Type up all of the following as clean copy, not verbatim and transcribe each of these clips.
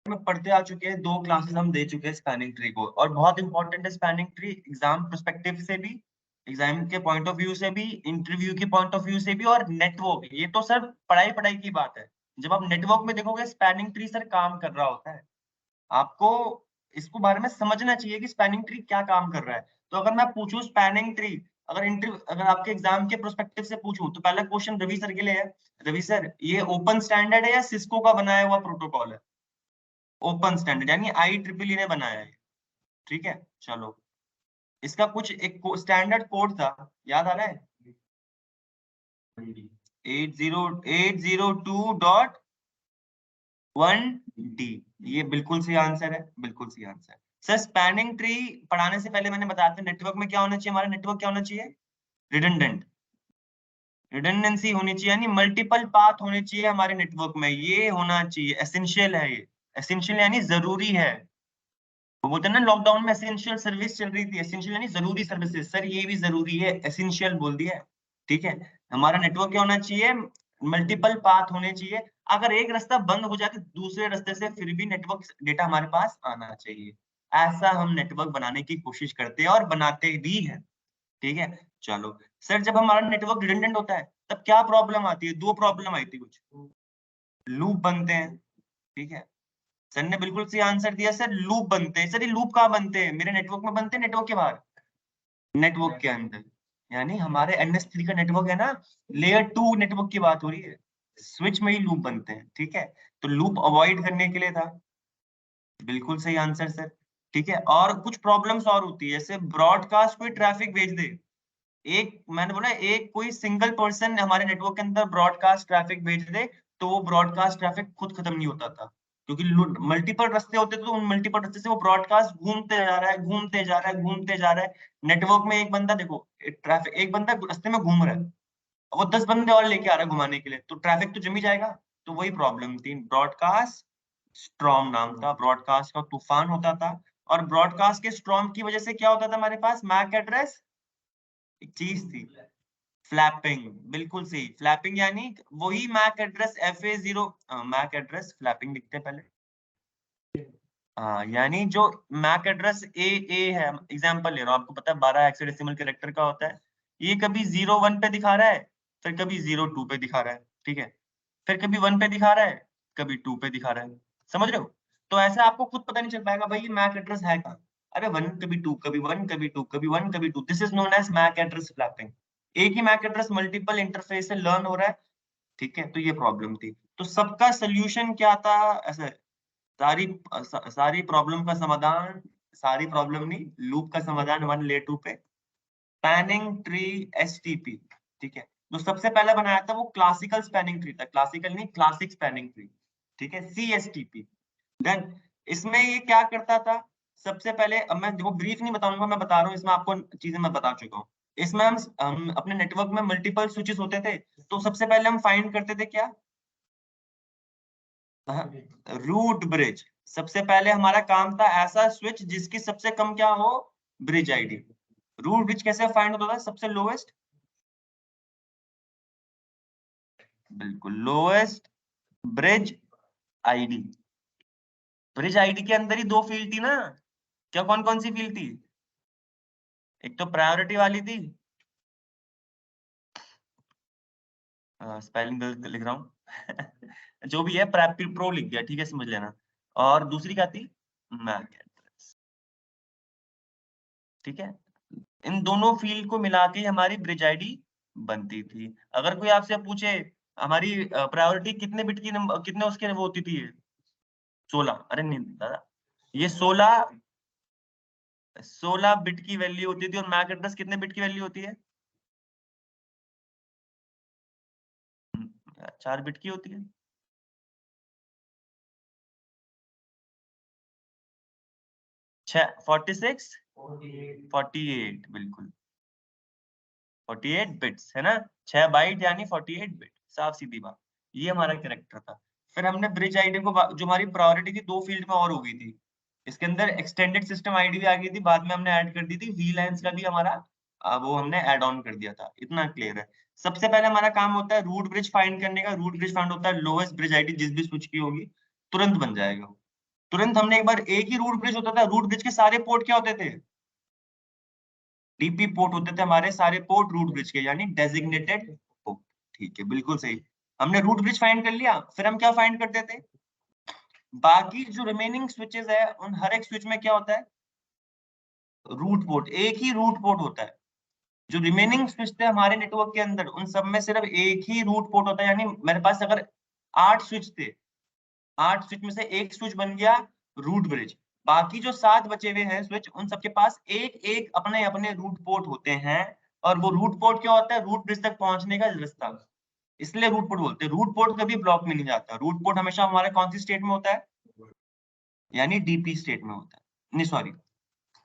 में पढ़ते आ चुके हैं, 2 क्लासेस हम दे चुके हैं स्पैनिंग ट्री को, और बहुत इंपॉर्टेंट है स्पैनिंग ट्री एग्जाम पर्सपेक्टिव से भी, एग्जाम के पॉइंट ऑफ व्यू से भी, इंटरव्यू के पॉइंट ऑफ व्यू से भी, और नेटवर्क, ये तो सर पढ़ाई पढ़ाई की बात है। जब आप नेटवर्क में देखोगे स्पैनिंग ट्री सर काम कर रहा होता है, आपको इसको बारे में समझना चाहिए कि स्पैनिंग ट्री क्या काम कर रहा है। तो अगर मैं पूछूं स्पैनिंग ट्री, अगर आपके एग्जाम के प्रोस्पेक्टिव से पूछूं, तो पहला क्वेश्चन रवि सर के लिए है, रवि सर ये ओपन स्टैंडर्ड है या सिस्को का बनाया हुआ प्रोटोकॉल है? ओपन स्टैंडर्ड यानी IEEE ने बनाया है, ठीक है। चलो, इसका कुछ एक स्टैंडर्ड कोड था, याद आ रहा है? 802.1D, ये बिल्कुल सही आंसर है, बिल्कुल सही आंसर। सर स्पैनिंग ट्री पढ़ाने से पहले मैंने बताया था नेटवर्क में क्या होना चाहिए, हमारा नेटवर्क क्या होना चाहिए? रिडंडेंट, रिडंडेंसी होनी चाहिए, यानी मल्टीपल पाथ होने चाहिए हमारे नेटवर्क में, ये होना चाहिए, एसेंशियल है ये। एसेंशियल यानी जरूरी है। वो बोलते हैं ना लॉकडाउन में एसेंशियल सर्विस चल रही थी, एसेंशियल यानी जरूरी सर्विसेज, सर ये भी जरूरी है, एसेंशियल बोल दिया है, ठीक है। हमारा नेटवर्क क्या होना चाहिए? मल्टीपल पाथ होने चाहिए। अगर एक रास्ता बंद हो जाए तो दूसरे रास्ते से फिर भी नेटवर्क डेटा हमारे पास आना चाहिए। ऐसा हम नेटवर्क बनाने की कोशिश करते हैं और बनाते भी हैं, ठीक है। चलो सर, जब हमारा नेटवर्क रिडंडेंट होता है तब क्या प्रॉब्लम आती है? 2 प्रॉब्लम आई थी कुछ, लूप बनते हैं, ठीक है। सर ने बिल्कुल सही आंसर दिया, सर लूप बनते हैं। सर ये लूप कहाँ बनते हैं? मेरे नेटवर्क में बनते हैं, नेटवर्क के बाहर, नेटवर्क के अंदर, यानी हमारे NS3 का नेटवर्क है ना, लेयर 2 नेटवर्क की बात हो रही है, स्विच में ही लूप बनते हैं, ठीक है। तो लूप अवॉइड करने के लिए था, बिल्कुल सही आंसर सर, ठीक है। और कुछ प्रॉब्लम्स और होती है, जैसे ब्रॉडकास्ट कोई ट्रैफिक भेज दे, एक मैंने बोला एक कोई सिंगल पर्सन हमारे नेटवर्क के अंदर ब्रॉडकास्ट ट्रैफिक भेज दे, तो वो ब्रॉडकास्ट ट्रैफिक खुद खत्म नहीं होता था, क्योंकि मल्टीपल रास्ते होते थे, तो उन मल्टीपल रास्ते से वो ब्रॉडकास्ट घूमते जा रहा है, घूमते जा रहा है, घूमते जा रहा है। नेटवर्क में एक बंदा देखो, ट्रैफिक एक बंदा रास्ते में घूम रहा है, वो 10 बंदे और लेके आ रहा है घुमाने के लिए, तो ट्रैफिक तो जम ही जाएगा। तो वही प्रॉब्लम थी, ब्रॉडकास्ट स्ट्रॉम नाम था, ब्रॉडकास्ट का तूफान होता था। और ब्रॉडकास्ट के स्ट्रॉम की वजह से क्या होता था हमारे पास? मैक एड्रेस एक चीज थी, फ्लैपिंग, बिल्कुल सही, फ्लैपिंग यानी वही MAC address FA0, MAC address flapping लिखते हैं पहले, हाँ, यानी जो मैक एड्रेस AA है, एग्जांपल ले रहा हूँ, आपको पता है 12 हेक्साडेसिमल कैरेक्टर का होता है, ये कभी 01 पे दिखा रहा है, फिर कभी 02 पे दिखा रहा है, ठीक है, फिर कभी 1 पे दिखा रहा है, कभी 2 पे दिखा रहा है, समझ रहे हो? तो ऐसे आपको खुद पता नहीं चल पाएगा भाई ये मैक एड्रेस है कहाँ। अरे 1 कभी 2, कभी 1 कभी 2, कभी 1 कभी 2, this is known as MAC address flapping. एक ही मैक एड्रेस मल्टीपल इंटरफेस से लर्न हो रहा है, ठीक है, तो ये प्रॉब्लम थी। तो सबका सोल्यूशन क्या था? ऐसे सारी सारी प्रॉब्लम का समाधान, सारी प्रॉब्लम नहीं, लूप का समाधान 1 ले 2 पे, स्पैनिंग ट्री STP, ठीक है। तो सबसे पहले बनाया था वो क्लासिकल स्पैनिंग ट्री था, क्लासिकल नहीं क्लासिक स्पैनिंग ट्री, ठीक है, CSTP। देन इसमें ये क्या करता था? सबसे पहले, अब मैं देखो ब्रीफ नहीं बताऊंगा, मैं बता रहा हूँ, इसमें आपको चीजें मैं बता चुका हूँ। इसमें हम अपने नेटवर्क में मल्टीपल स्विचेस होते थे, तो सबसे पहले हम फाइंड करते थे क्या? Root bridge. सबसे पहले हमारा काम था ऐसा स्विच जिसकी सबसे कम क्या हो? Bridge ID. रूट ब्रिज कैसे फाइंड होता था? सबसे लोएस्ट, बिल्कुल lowest bridge ID. Bridge ID के अंदर ही 2 फील्ड थी ना, क्या कौन कौन सी फील्ड थी? एक तो प्रायोरिटी वाली थी, स्पेलिंग गलत लिख रहा हूँ जो भी है, प्रो लिख दिया, ठीक है, समझ लेना। और दूसरी क्या थी? मैक एड्रेस, ठीक है। इन दोनों फील्ड को मिला के हमारी ब्रिज आईडी बनती थी। अगर कोई आपसे पूछे हमारी प्रायोरिटी कितने बिट की कितने उसके वो होती थी? 16, अरे नहीं दादा, ये 16 बिट की वैल्यू होती थी, और मैक एड्रेस कितने बिट की वैल्यू होती है? 4 बिट की होती है। 46, 48, बिल्कुल 48 बिट्स है ना, 6 बाइट यानी 48 बिट, साफ सीधी बात। ये हमारा कैरेक्टर था। फिर हमने ब्रिज आईडी को जो हमारी प्रायोरिटी थी 2 फील्ड में और हो गई थी, इसके अंदर एक्सटेंडेड सिस्टम आईडी भी आ गई थी, बाद में हमने ऐड कर दी थी, VLANs का भी हमारा वो हमने ऐड ऑन कर दिया था, इतना क्लियर है। सबसे पहले हमारा काम होता है रूट ब्रिज फाइंड करने का, रूट ब्रिज फाइंड होता है लोएस्ट ब्रिज आईडी जिस भी स्विच की होगी, तुरंत बन जाएगा वो। तुरंत हमने एक बार, एक ही रूट ब्रिज होता था, रूट ब्रिज के सारे पोर्ट क्या होते थे? डीपी पोर्ट होते थे हमारे सारे पोर्ट रूट ब्रिज के, यानी डेजिग्नेटेड पोर्ट। ठीक है, बिल्कुल सही। हमने रूट ब्रिज फाइंड कर लिया, फिर हम क्या फाइंड करते थे? बाकी जो रिमेनिंग स्विचेस है, उन हर एक स्विच में क्या होता है? रूट पोर्ट, एक ही रूट पोर्ट होता है। जो रिमेनिंग स्विच थे हमारे नेटवर्क के अंदर, उन सब में सिर्फ एक ही रूट पोर्ट होता है। यानी मेरे पास अगर 8 स्विच थे, 8 स्विच में से एक स्विच बन गया रूट ब्रिज, बाकी जो 7 बचे हुए हैं स्विच, उन सबके पास एक एक अपने अपने रूट पोर्ट होते हैं। और वो रूट पोर्ट क्या होता है? रूट ब्रिज तक पहुंचने का रास्ता, इसलिए रूट पोर्ट बोलते हैं। रूट पोर्ट कभी ब्लॉक में नहीं जाता, रूट पोर्ट हमेशा हमारे कौन सी स्टेट में होता है? यानी डीपी स्टेट में होता है। नहीं सॉरी,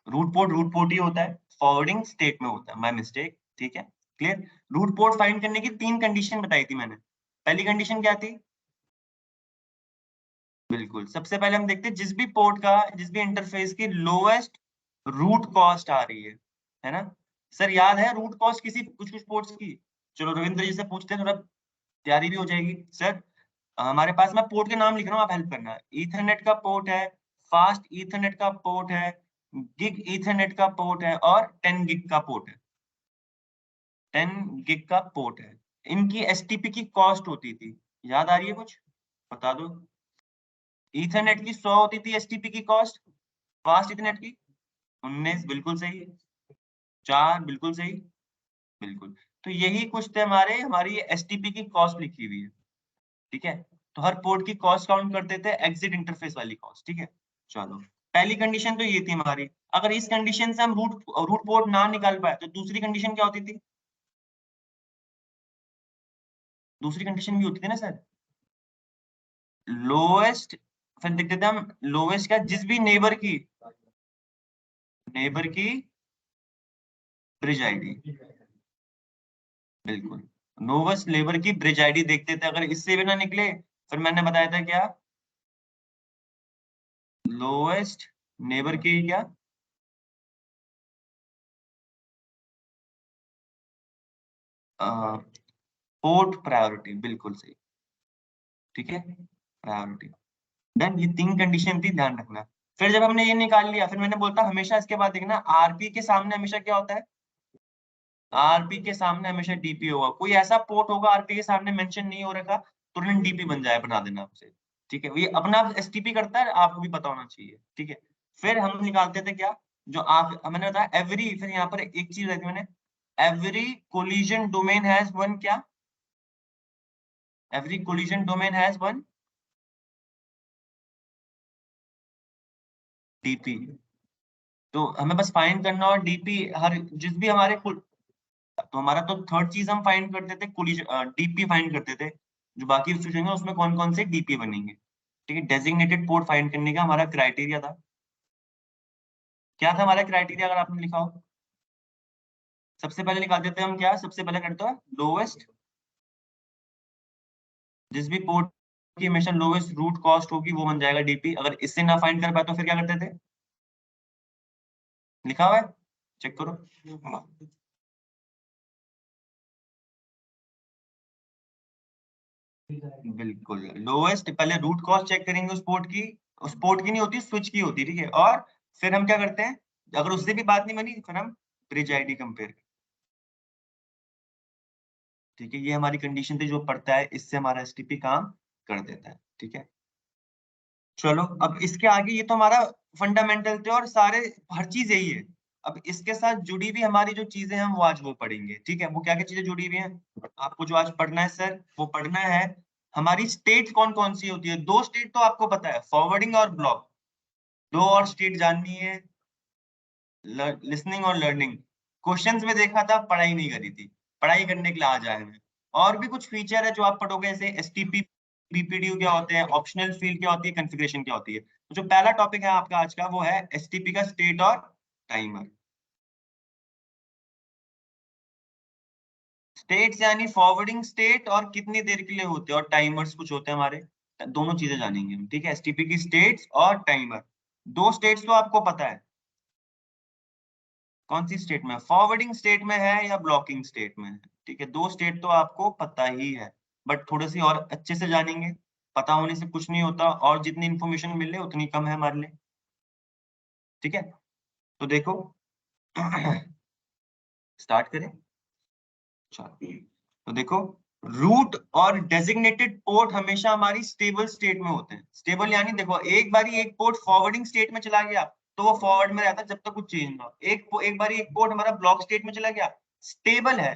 रूट पोर्ट ही होता है, फॉरवर्डिंग स्टेट में होता है, माय मिस्टेक। ठीक है, क्लियर। रूट पोर्ट फाइंड करने की 3 कंडीशन बताई थी मैंने। पहली कंडीशन क्या थी? बिल्कुल, सबसे पहले हम देखते हैं जिस भी पोर्ट का, जिस भी इंटरफेस की लोएस्ट रूट कॉस्ट आ रही है ना? सर याद है रूट कॉस्ट किसी कुछ कुछ पोर्ट्स की? चलो रविंद्र जी से पूछते हैं, थोड़ा तैयारी भी हो जाएगी। सर हमारे पास, मैं पोर्ट के नाम लिख रहा हूँ, आप हेल्प करना। ईथरनेट का पोर्ट है, फास्ट ईथरनेट का पोर्ट है, गिग ईथरनेट का पोर्ट है, और 10 गिग का पोर्ट है। 10 गिग का पोर्ट है। इनकी एसटीपी की कॉस्ट होती थी, याद आ रही है कुछ? बता दो। ईथरनेट की 100 होती थी एसटीपी की कॉस्ट, फास्ट ईथरनेट की 19, बिल्कुल सही। 4, बिल्कुल सही, बिल्कुल। तो यही कुछ थे हमारे, हमारी एसटीपी की कॉस्ट लिखी हुई है। ठीक है, तो हर पोर्ट की कॉस्ट काउंट करते थे, एग्जिट इंटरफेस वाली कॉस्ट। ठीक है, चलो पहली कंडीशन तो ये थी हमारी। अगर इस कंडीशन से हम रूट पोर्ट ना निकाल पाए, तो दूसरी कंडीशन क्या होती थी? दूसरी कंडीशन भी होती थी ना सर, लोएस्ट। फिर देखते थे हम लोएस्ट का, जिस भी नेबर की ब्रिज आईडी, बिल्कुल। नोवेस्ट नेबर की ब्रिज आईडी देखते थे, अगर इससे भी ना निकले, फिर मैंने बताया था क्या? लोएस्ट नेबर की क्या? पोर्ट प्रायोरिटी, बिल्कुल सही। ठीक है, प्रायोरिटी। डन, ये 3 कंडीशन थी, ध्यान रखना। फिर जब हमने ये निकाल लिया, फिर मैंने बोलता हमेशा इसके बाद देखना, आरपी के सामने हमेशा क्या होता है? आरपी के सामने हमेशा डीपी होगा। कोई ऐसा पोर्ट होगा आरपी के सामने मेंशन नहीं हो रखा, तुरंत डीपी बन जाए, बना देना आपसे। ठीक है, ये अपना एसटीपी करता है, आपको भी पता होना चाहिए। ठीक है, फिर हम निकालते थे क्या? जो आप, मैंने बताया एवरी, फिर यहाँ पर एक चीज रखी मैंने, every collision domain has one क्या? Every collision domain has one DP. तो हमें बस फाइंड करना, और डीपी हर जिस भी हमारे तो हमारा तो थर्ड चीज हम फाइंड करते थे, कोलिजन डीपी फाइंड करते थे। जो बाकी स्विच होंगे उसमें कौन कौन से डीपी बनेंगे। ठीक है, डेजिग्नेटेड पोर्ट फाइंड करने का हमारा क्राइटेरिया था। क्या था हमारा क्राइटेरिया, अगर आपने लिखा हो? सबसे पहले निकालते थे हम क्या, सबसे पहले करते हैं लोवेस्ट, जिस भी पोर्ट की हमेशा लोवेस्ट रूट कॉस्ट होगी वो बन जाएगा डीपी। अगर इससे ना फाइंड कर पाए तो फिर क्या करते थे? लिखा हुआ है, चेक करो। बिल्कुल, लोएस्ट पहले रूट कॉस्ट चेक करेंगे उस पोर्ट की। उस पोर्ट की नहीं होती, स्विच की होती है। ठीक है, और फिर हम क्या करते हैं, अगर उससे भी बात नहीं बनी, फिर हम ब्रिज आईडी कंपेयर। ठीक है, ये हमारी कंडीशन थी, जो पड़ता है इससे हमारा एसटीपी काम कर देता है। ठीक है, चलो अब इसके आगे, ये तो हमारा फंडामेंटल थे, और सारे हर चीज यही है। अब इसके साथ जुड़ी हुई हमारी जो चीजें हैं, वो आज वो पढ़ेंगे। ठीक है, वो क्या क्या चीजें जुड़ी हुई हैं आपको जो आज पढ़ना है सर, वो पढ़ना है। हमारी स्टेट कौन कौन सी होती है? 2 स्टेट तो आपको पता है, फॉरवर्डिंग और ब्लॉक। 2 और स्टेट जाननी है, लिसनिंग और लर्निंग। क्वेश्चंस में देखा था, पढ़ाई नहीं करी थी, पढ़ाई करने के लिए आज आए हैं। और भी कुछ फीचर है जो आप पढ़ोगे, जैसे एसटीपी बीपीडीयू क्या होते हैं, ऑप्शनल फील्ड क्या होती है, कॉन्फ़िगरेशन क्या होती है। तो जो पहला टॉपिक है आपका आज का, वो है एसटीपी का स्टेट और टाइमर। स्टेट्स यानी फॉरवर्डिंग स्टेट, और कितनी देर के लिए होते हैं, और टाइमर्स कुछ होते हैं हमारे। दोनों चीजें जानेंगे हम। ठीक है, एसटीपी की स्टेट्स और टाइमर। 2 स्टेट्स तो आपको पता है, कौन सी स्टेट में? फॉरवर्डिंग स्टेट में है या ब्लॉकिंग स्टेट में है। ठीक है, 2 स्टेट तो आपको पता ही है, बट थोड़े सी और अच्छे से जानेंगे। पता होने से कुछ नहीं होता, और जितनी इंफॉर्मेशन मिले उतनी कम है हमारे लिए। ठीक है, तो देखो स्टार्ट करें। तो देखो, रूट और डेजिग्नेटेड पोर्ट हमेशा हमारी स्टेबल स्टेट में होते हैं। स्टेबल यानी देखो, एक बारी एक पोर्ट फॉरवर्डिंग स्टेट में चला गया तो वो फॉरवर्ड में रहता है जब तक कुछ चेंज ना हो। एक बारी एक पोर्ट हमारा ब्लॉक स्टेट में चला गया, स्टेबल है,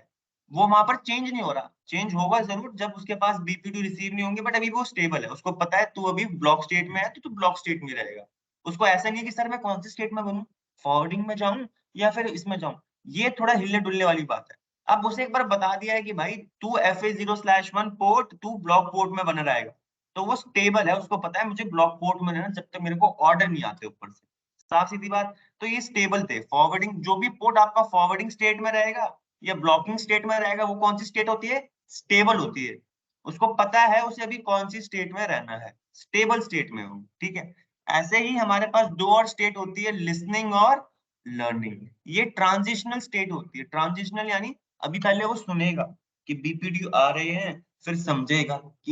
वो वहां पर चेंज नहीं हो रहा। चेंज होगा जरूर जब उसके पास BP2 रिसीव नहीं होंगे, बट अभी वो स्टेबल है। उसको पता है तू अभी ब्लॉक स्टेट में है तो तू ब्लॉक स्टेट में रहेगा। उसको ऐसा नहीं है कि सर मैं कौन सी स्टेट में बनूं, फॉरवर्डिंग में जाऊं या फिर इसमें जाऊं। ये थोड़ा हिलने डुलने वाली बात है। अब उसे एक बार बता दिया है कि भाई तू FA0/1 पोर्ट, तू ब्लॉक पोर्ट में बना रहेगा, तो वो स्टेबल है। उसको पता है मुझे ब्लॉक पोर्ट में रहना जब तक मेरे को ऑर्डर नहीं आते ऊपर से। साफ सीधी बात। तो ये स्टेबल थे। फॉरवर्डिंग, जो भी पोर्ट आपका फॉरवर्डिंग स्टेट में रहेगा या ब्लॉकिंग स्टेट में रहेगा, वो कौन सी स्टेट होती है? स्टेबल होती है। उसको पता है उसे अभी कौन सी स्टेट में रहना है, स्टेबल स्टेट में हो। ठीक है, ऐसे ही हमारे पास दो और स्टेट होती है, लिसनिंग और लर्निंग। ये ट्रांजिशनल स्टेट होती है। ट्रांजिशनल यानी अभी पहले वो सुनेगा कि BPD आ रहे हैं, फिर समझेगा कि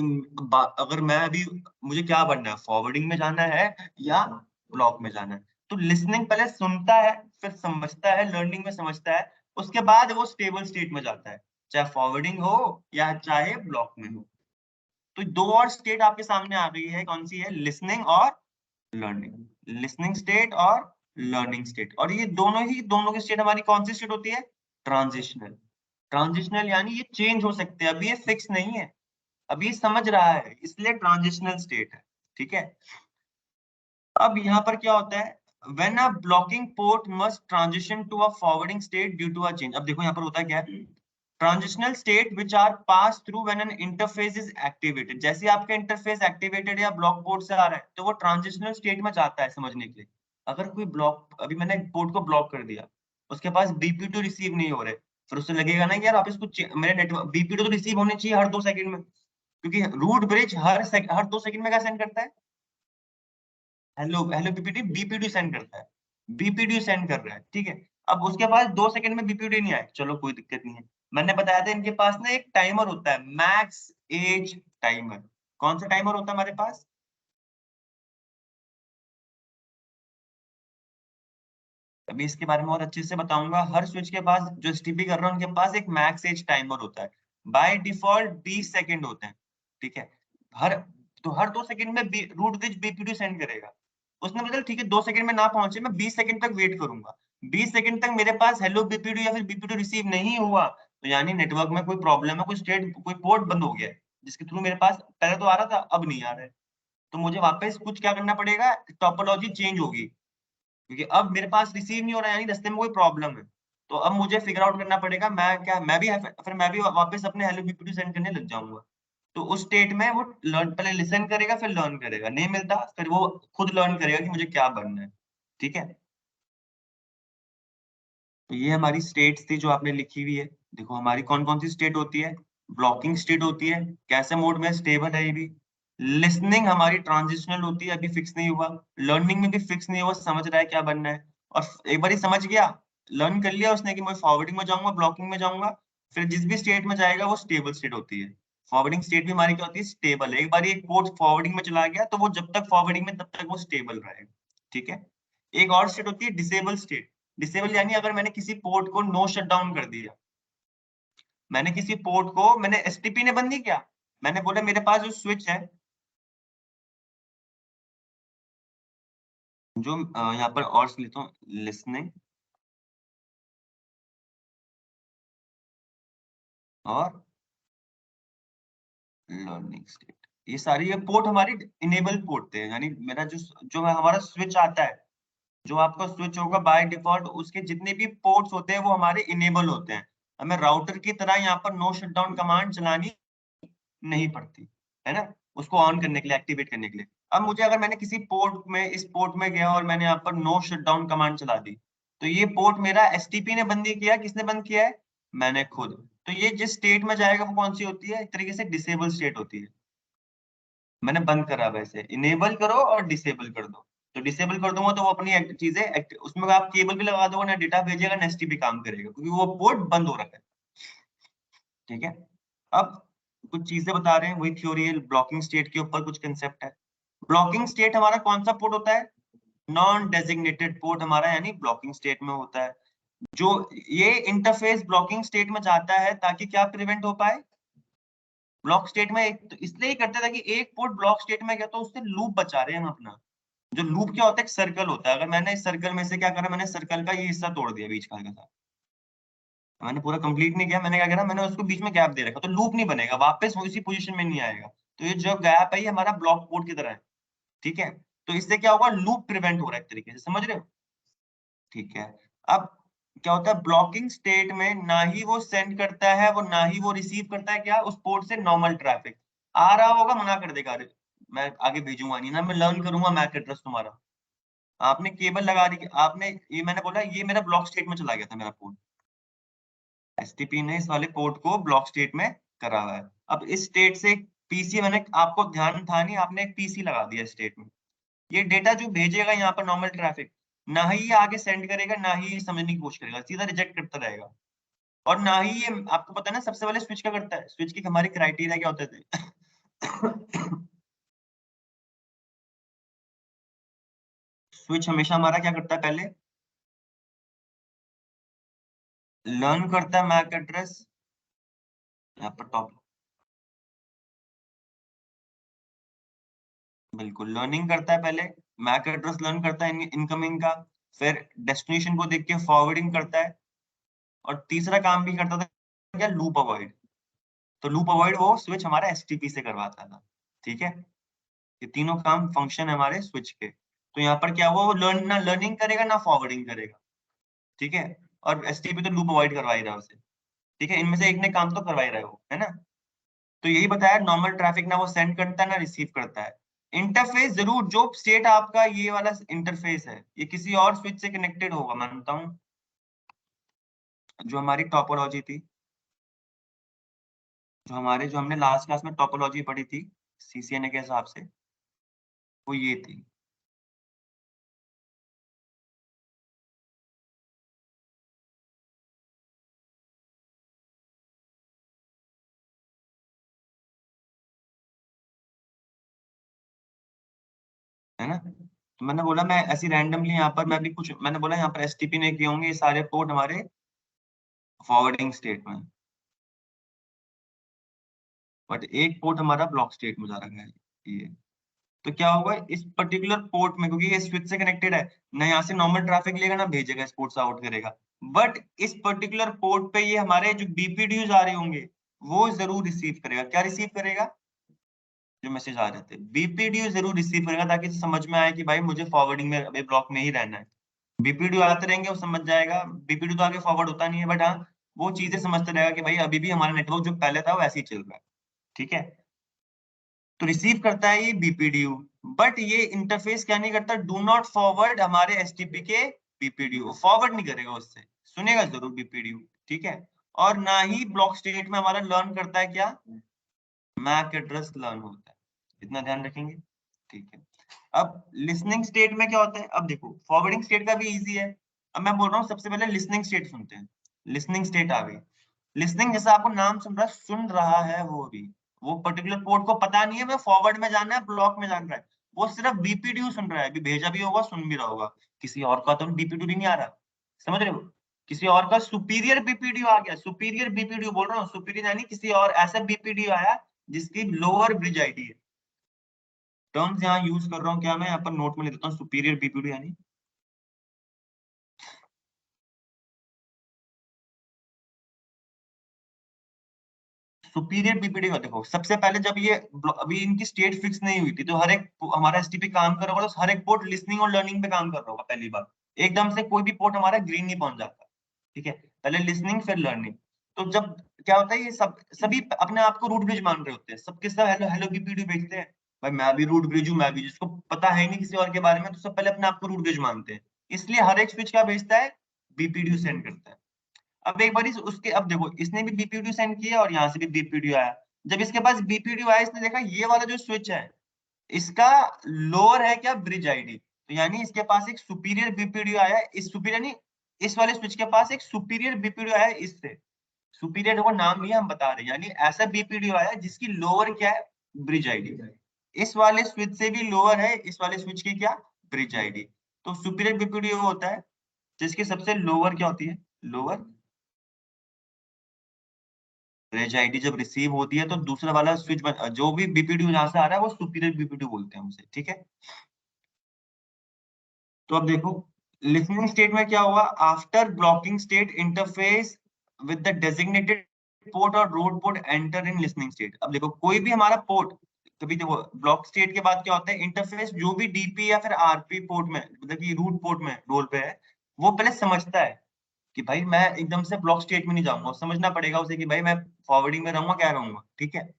अगर मैं अभी, मुझे क्या बनना है, फॉरवर्डिंग में जाना है या ब्लॉक में जाना है। तो लिसनिंग पहले सुनता है, फिर समझता है, लर्निंग में समझता है, उसके बाद वो स्टेबल स्टेट में जाता है, चाहे फॉरवर्डिंग हो या चाहे ब्लॉक में हो। तो दो और स्टेट आपके सामने आ गई है, कौन सी है? लिसनिंग और लर्निंग। लिसनिंग स्टेट और लर्निंग स्टेट। और ये दोनों की स्टेट हमारी कौन सी स्टेट होती है? ट्रांजिशनल। ट्रांजिशनल यानी ये चेंज हो सकते हैं, अभी ये फिक्स नहीं है, अभी ये समझ रहा है, इसलिए ट्रांजिशनल स्टेट है। ठीक है, अब यहाँ पर क्या होता है? When a blocking port must transition to a forwarding state due to a change। अब देखो यहाँ पर होता है क्या है? Transitional state which are pass through when an interface is activated. जैसे आपका इंटरफेस एक्टिवेटेड या ब्लॉक पोर्ट से आ रहा है तो वो ट्रांजिशनल स्टेट में जाता है, समझने के लिए। अगर कोई ब्लॉक, अभी मैंने पोर्ट को ब्लॉक कर दिया, उसके पास BP2 रिसीव नहीं हो रहे, फिर उससे लगेगा ना कि यार वापस कुछ मेरे नेटवर्क BP2 तो रिसीव होने चाहिए हर 2 सेकंड में, क्योंकि रूट ब्रिज हर 2 सेकंड में क्या सेंड करता है? हेलो हेलो BPD सेंड करता है, BPD सेंड कर रहा है। ठीक है, अब उसके पास 2 सेकंड में BPD नहीं आए, चलो कोई दिक्कत नहीं है। मैंने बताया था इनके पास ना एक टाइमर होता है, मैक्स एज टाइमर। कौन सा टाइमर होता है हमारे पास? अभी इसके बारे में और अच्छे से बताऊंगा। हर स्विच के पास, जो STP कर रहा है उनके पास एक मैक्स एज टाइमर होता है। बाय डिफॉल्ट 20 सेकंड होते हैं। ठीक है, हर तो हर 2 सेकंड में रूट ब्रिज BPD सेंड करेगा। उसने मतलब ठीक है 2 सेकंड में ना पहुंचे, मैं 20 सेकंड तक वेट करूंगा। 20 सेकंड तक मेरे पास हेलो BPD या फिर BPD रिसीव नहीं हुआ, तो यानी नेटवर्क में कोई प्रॉब्लम है, कोई स्टेट, कोई पोर्ट बंद हो गया है, जिसके थ्रू मेरे पास पहले तो आ रहा था अब नहीं आ रहा है। तो मुझे वापस कुछ क्या करना पड़ेगा? टोपोलॉजी चेंज होगी, क्योंकि अब मेरे पास रिसीव नहीं हो रहा है, यानी रास्ते में कोई प्रॉब्लम है। तो अब मुझे फिगर आउट करना पड़ेगा, मैं भी वापस अपने हेलो BPD सेंड करने लग जाऊंगा। तो उस स्टेट में वो लर्न, पहले लिसन करेगा फिर लर्न करेगा, नहीं मिलता फिर वो खुद लर्न करेगा कि मुझे क्या बनना है। ठीक है, तो ये हमारी स्टेट्स थी जो आपने लिखी हुई है। देखो हमारी कौन कौन सी स्टेट होती है? ब्लॉकिंग स्टेट होती है, कैसे मोड में? स्टेबल है ये भी। लिसनिंग हमारी ट्रांजिशनल होती है, अभी फिक्स नहीं हुआ। लर्निंग में भी फिक्स नहीं हुआ, समझ रहा है क्या बनना है। और एक बार ही समझ गया, लर्न कर लिया उसने कि मैं फॉरवर्डिंग में जाऊंगा, ब्लॉकिंग में जाऊंगा, फिर जिस भी स्टेट में जाएगा वो स्टेबल स्टेट होती है। फॉरवर्डिंग स्टेट भी हमारी क्या होती है? स्टेबल है। एक बार एक पोर्ट फॉरवर्डिंग में चला गया तो वो जब तक फॉरवर्डिंग में तब तक वो स्टेबल रहेगा। ठीक है, एक और स्टेट होती है डिसेबल स्टेट। डिसेबल यानी अगर मैंने किसी पोर्ट को नो शट डाउन कर दिया, मैंने किसी पोर्ट को, मैंने STP ने बंद नहीं किया, मैंने बोला मेरे पास जो स्विच है, जो यहाँ पर और लिखता हूँ, लिसनिंग और लर्निंग स्टेट, ये सारी ये पोर्ट हमारी इनेबल पोर्ट थे। यानी मेरा जो जो हमारा स्विच आता है, जो आपका स्विच होगा बाय डिफॉल्ट, उसके जितने भी पोर्ट्स होते हैं वो हमारे इनेबल होते हैं। हमें राउटर की तरह यहाँ पर नो शटडाउन कमांड चलानी नहीं पड़ती, है ना, उसको ऑन करने के लिए, एक्टिवेट करने के लिए। अब मुझे, अगर मैंने किसी पोर्ट में, इस पोर्ट में गया और मैंने यहाँ पर नो शटडाउन कमांड चला दी, तो ये पोर्ट मेरा STP ने बंद नहीं किया, किसने बंद किया है? मैंने खुद। तो ये जिस स्टेट में जाएगा वो कौन सी होती है? एक तरीके से डिसेबल स्टेट होती है। मैंने बंद करा, वैसे इनेबल करो और डिसेबल कर दो। तो डिसेबल कर दूंगा तो वो अपनी चीजें उसमें आप केबल भी लगा दोगे ना, डेटा भेजेगा ना, STP काम करेगा, क्योंकि वो पोर्ट बंद हो रखा है। ठीक है, अब कुछ चीजें बता रहे हैं, वही थ्योरी है, ब्लॉकिंग स्टेट के ऊपर कुछ कंसेप्ट है। ब्लॉकिंग स्टेट हमारा कौन सा पोर्ट होता है? नॉन डेजिग्नेटेड पोर्ट हमारा यानी ब्लॉकिंग स्टेट में होता है। जो ये इंटरफेस ब्लॉकिंग स्टेट में जाता है ताकि क्या प्रिवेंट हो पाए? ब्लॉक स्टेट में एक तो इसलिए ही करते थे कि एक पोर्ट ब्लॉक स्टेट में गया तो उससे लूप बचा रहे हैं हम अपना। जो लूप क्या होता है? एक सर्कल होता है। अगर मैंने इस सर्कल में से क्या करा, मैंने सर्कल का ये हिस्सा तोड़ दिया बीच का सा, मैंने पूरा कंप्लीट नहीं किया, मैंने क्या करा, मैंने उसको बीच में गैप दे रखा, तो लूप नहीं बनेगा, वापस वो इसी पोजीशन में नहीं आएगा। तो ये जो गैप है ये हमारा ब्लॉक पोर्ट की तरह है, ठीक है? तो इससे क्या होगा? लूप प्रिवेंट हो रहा है एक तरीके से, समझ रहे हो? ठीक है। अब क्या होता है ब्लॉकिंग स्टेट में? ना ही वो सेंड करता है, वो ना ही वो रिसीव करता है क्या उस पोर्ट से नॉर्मल ट्रैफिक। आ रहा होगा मना कर देगा, अरे मैं आगे भेजूंगा नहीं ना, मैं लर्न करूंगा मैक एड्रेस तुम्हारा। आपने केबल लगा दी, आपने ये मैंने बोला ये मेरा ब्लॉक स्टेट में चला गया था मेरा पोर्ट, एसटीपी ने इस वाले पोर्ट को ब्लॉक स्टेट में करा हुआ है। अब इस स्टेट से पीसी, मैंने आपको ध्यान था नहीं, आपने एक पीसी लगा दिया स्टेट में, ये डेटा जो भेजेगा यहाँ पर नॉर्मल ट्रैफिक, ना ही ये आगे सेंड करेगा, ना ही ये समझने की कोशिश करेगा, सीधा रिजेक्ट करता रहेगा। और ना ही ये, आपको पता है ना सबसे पहले स्विच क्या करता है? स्विच की हमारी क्राइटेरिया क्या होते थे? स्विच हमेशा हमारा क्या करता है? पहले लर्न करता है मैक एड्रेस, यहाँ पर टॉप, बिल्कुल लर्निंग करता है पहले, मैक एड्रेस लर्न करता है इनकमिंग का, फिर डेस्टिनेशन को देख के फॉरवर्डिंग करता है, और तीसरा काम भी करता था क्या? Loop avoid. तो लूप अवॉइड वो स्विच हमारा एसटीपी से करवाता था, ठीक है? ये तीनों काम फंक्शन है हमारे स्विच के। तो यहाँ पर क्या हुआ, वो लर्न ना लर्निंग करेगा ना फॉरवर्डिंग करेगा, ठीक है? और एसटीपी तो लूप अवॉइड करवा ही रहा है उसे, ठीक है? इनमें से एक ने काम तो करवा ही रहा है वो, है ना? तो यही बताया, नॉर्मल ट्रैफिक ना वो सेंड करता है ना रिसीव करता है। इंटरफेस जरूर, जो स्टेट आपका ये वाला इंटरफेस है ये किसी और स्विच से कनेक्टेड होगा, मानता हूँ। जो हमारी टोपोलॉजी थी, जो हमने लास्ट क्लास में टोपोलॉजी पढ़ी थी सीसीएनए के हिसाब से, वो ये थी। है ना? तो मैंने बोला मैं ऐसी रैंडमली यहाँ पर मैं भी कुछ, मैंने बोला यहाँ पर एसटीपी ने किए होंगे ये सारे पोर्ट हमारे फॉरवर्डिंग स्टेट में, बट एक पोर्ट हमारा ब्लॉक स्टेट में जा रखा है ये। तो क्या होगा इस पर्टिकुलर पोर्ट में, क्योंकि ये स्विच से कनेक्टेड है, ना यहाँ से नॉर्मल ट्रैफिक लेगा ना भेजेगा, इस पोर्ट से आउट करेगा, बट इस पर्टिकुलर पोर्ट पे ये हमारे जो बीपीडीयूज आ रहे होंगे वो जरूर रिसीव करेगा। क्या रिसीव करेगा? जो मैसेज आ रहे थे बीपीडीयू जरूर रिसीव करेगा, ताकि समझ में आए कि भाई मुझे फॉरवर्डिंग में अभी ब्लॉक में ही रहना है। बीपीडीयू आते रहेंगे वो समझ जाएगा, बीपीडीयू तो आगे फॉरवर्ड होता नहीं है, बट हाँ वो चीजें समझते रहेगा कि भाई अभी भी हमारा नेटवर्क जो पहले था वो ऐसे ही चल रहा है, ठीक है? तो रिसीव करता है ये बीपीडीयू, बट ये इंटरफेस क्या नहीं करता? डू नॉट फॉरवर्ड हमारे एसटीपी के बीपीडीयू, फॉरवर्ड नहीं करेगा उससे, सुनेगा जरूर बीपीडीयू, ठीक है? और ना ही ब्लॉक स्टेट में हमारा लर्न करता है क्या? मैक एड्रेस लर्न होता है, इतना ध्यान रखेंगे, ठीक है? अब लिसनिंग स्टेट में क्या होता है? अब देखो फॉरवर्डिंग स्टेट का भी इजी है। अब मैं बोल रहा हूँ सबसे पहले लिसनिंग स्टेट सुनते हैं। लिसनिंग स्टेट आ गई। लिसनिंग जैसा आपको नाम सुन रहा है वो भी, वो पर्टिकुलर पोर्ट को पता नहीं है मैं फॉरवर्ड में जाना है ब्लॉक में जाना है, वो सिर्फ बीपीडीयू सुन रहा है, अभी भेजा भी होगा सुन भी रहा होगा, किसी और का तो बीपीडीयू नहीं आ रहा, समझ रहे हो? किसी और का सुपीरियर बीपीडीयू आ गया, सुपीरियर बीपीडीयू बोल रहा हूँ, सुपीरियर यानी किसी और ऐसा बीपीडीयू आया जिसकी लोअर ब्रिज आईडी है। टर्म्स यहाँ यूज कर रहा हूँ क्या, मैं यहाँ पर नोट में ले देता हूँ, सुपीरियर बीपीडीयू यानी सुपीरियर बीपीडी का। देखो सबसे पहले जब ये अभी इनकी स्टेट फिक्स नहीं हुई थी, तो हर एक हमारा एसटीपी काम कर रहा होगा, तो हर एक पोर्ट लिसनिंग और लर्निंग पे काम कर रहा होगा पहली बार। एकदम से कोई भी पोर्ट हमारा ग्रीन नहीं पहुंच जाता, ठीक है? पहले लिसनिंग फिर लर्निंग। तो जब क्या होता है ये सब सभी अपने आप को रूट ब्रिज मान रहे होते हैं, सबके सब हेलो हेलो बीपीडी भेजते हैं, भाई मैं भी रूट ब्रिज हूँ, मैं भी, जिसको पता है ही नहीं किसी और के बारे में, तो सब पहले अपने आप को रूट ब्रिज मानते हैं। इसलिए हर एक स्विच क्या भेजता है? बीपीडी सेंड करता है। अब एक बार उसके, अब देखो इसने भी बीपीडी सेंड किया और यहाँ से भी बीपीडी आया। जब इसके पास बीपीडी आया, इसने देखा ये वाला जो स्विच है इसका लोअर है क्या? Bridge ID. तो यानी इसके पास एक सुपीरियर बीपीडी आया है, इस सुपीरियर यानी इस वाले स्विच के पास एक सुपीरियर बीपीडी आया है इससे। सुपीरियर को नाम लिया हम बता रहे हैं, यानी ऐसा बीपीडीओ आया जिसकी लोअर क्या है, ब्रिज आईडी। इस वाले स्विच से भी लोअर है, इस वाले स्विच की क्या, ब्रिज आईडी। तो सुपीरियर बीपीडीओ होता है जिसकी सबसे लोअर क्या होती है, लोअर ब्रिज आईडी जब रिसीव होती है तो दूसरा वाला स्विच जो भी बीपीडीओ जहां से आ रहा है वो सुपीरियर बीपीडीओ बोलते हैं उसे, ठीक है। तो अब देखो लिसनिंग स्टेट में क्या हुआ, after blocking state interface with the designated port और root port enter in listening state. अब देखो कोई भी हमारा पोर्ट, कभी देखो ब्लॉक स्टेट के बाद क्या होता है, इंटरफेस जो भी डीपी या फिर आरपी पोर्ट में, मतलब कि रूट पोर्ट में रोल पे है, वो पहले समझता है कि भाई मैं एकदम से ब्लॉक स्टेट में नहीं जाऊंगा, समझना पड़ेगा उसे कि भाई मैं फॉरवर्डिंग में रहूंगा क्या रहूंगा, ठीक है।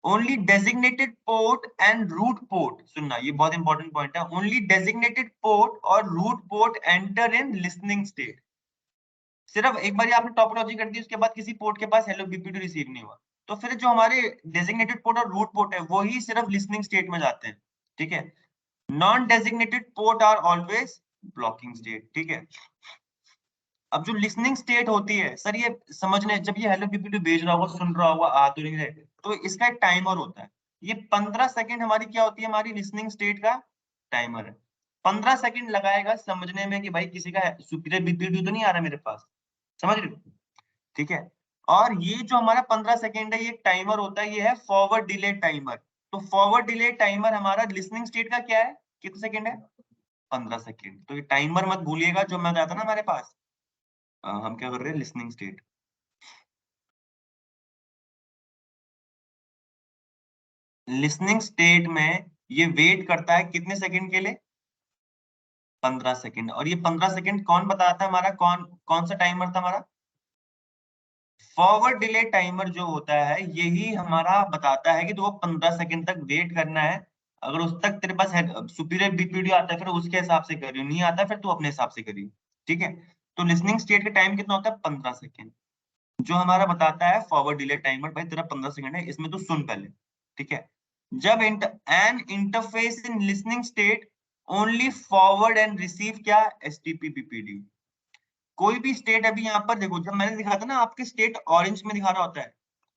Only designated port and root port, सुनना ये बहुत इंपॉर्टेंट पॉइंट है, ओनली डेजिग्नेटेड पोर्ट और root port enter in listening state. सिर्फ एक बार आपने टोपोलॉजी कर दी उसके बाद किसी पोर्ट के पास हेलो बीपीडी रिसीव नहीं हुआ, तो फिर जो हमारे डेजिग्नेटेड पोर्ट और रूट पोर्ट है वो ही सिर्फ लिसनिंग स्टेट में जाते हैं, ठीक है। Non designated port are always blocking state, ठीक है। अब जो लिसनिंग स्टेट होती है सर, ये समझने, जब ये हेलो बीपीडी भेज रहा होगा, सुन रहा होगा, आ तो नहीं रहे, तो इसका एक टाइमर होता है। ये 15 सेकंड हमारी क्या होती है, हमारी लिसनिंग स्टेट का टाइमर है। 15 सेकंड लगाएगा समझने में कि भाई किसी का सुपीरियर बीपीडी तो नहीं आ रहा मेरे पास, समझ रहे हो, ठीक है। और ये जो हमारा 15 सेकंड है ये टाइमर होता है, ये है फॉरवर्ड डिले टाइमर। तो फॉरवर्ड डिले टाइमर हमारा लिसनिंग स्टेट का क्या है, कितने सेकंड है, 15 सेकंड। तो ये टाइमर मत भूलिएगा, जो मैं बताया था ना हमारे पास, हम क्या कर रहे हैं, लिसनिंग स्टेट। लिसनिंग स्टेट में ये वेट करता है कितने सेकंड के लिए, 15 सेकंड। और ये 15 सेकंड कौन बताता है, हमारा कौन कौन सा टाइमर था हमारा, फॉरवर्ड डिले टाइमर जो होता है यही हमारा बताता है कि तो 15 सेकंड तक वेट करना है। अगर उस तक तेरे पास सुपीरियर बीपीडी आता है फिर उसके हिसाब से करियो, नहीं आता फिर तू अपने हिसाब से करियो, ठीक है। तो लिसनिंग स्टेट का टाइम कितना होता है, 15 सेकंड, जो हमारा बताता है फॉरवर्ड डिले टाइमर, भाई तेरा 15 सेकंड है, इसमें तो सुन पहले, ठीक है। जब N interface in listening state only forward and receive क्या, एसटीपी बीपीडी। कोई भी स्टेट, अभी यहाँ पर देखो जब मैंने दिखा था ना, आपके स्टेट ऑरेंज में दिखा रहा होता है,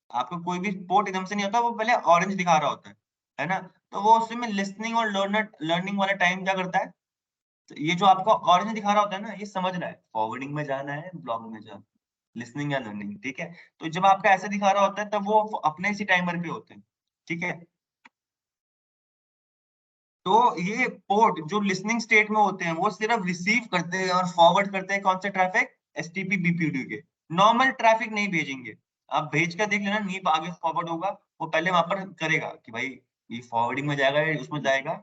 आपको कोई भी पोर्ट एकदम से नहीं होता, वो पहले ऑरेंज दिखा रहा होता है ना। तो वो उसमें लिसनिंग और लर्निंग वाला टाइम क्या करता है, तो ये जो आपको ऑरेंज दिखा रहा होता है ना, ये समझ रहा है फॉरवर्डिंग में जाना है, ब्लॉक में जाना, लिसनिंग या लर्निंग, ठीक है। तो जब आपका ऐसे दिखा रहा होता है तब वो अपने इसी टाइमर पे होते हैं, ठीक है। तो ये पोर्ट जो लिसनिंग स्टेट में होते हैं वो सिर्फ रिसीव करते हैं और फॉरवर्ड करते हैं कौन सा ट्रैफिक, एसटीपी बीपीडी के, नॉर्मल ट्रैफिक नहीं भेजेंगे। आप भेज कर देख लेना, नहीं आगे फॉरवर्ड होगा, वो पहले वहां पर करेगा कि भाई ये फॉरवर्डिंग में जाएगा या उसमें जाएगा।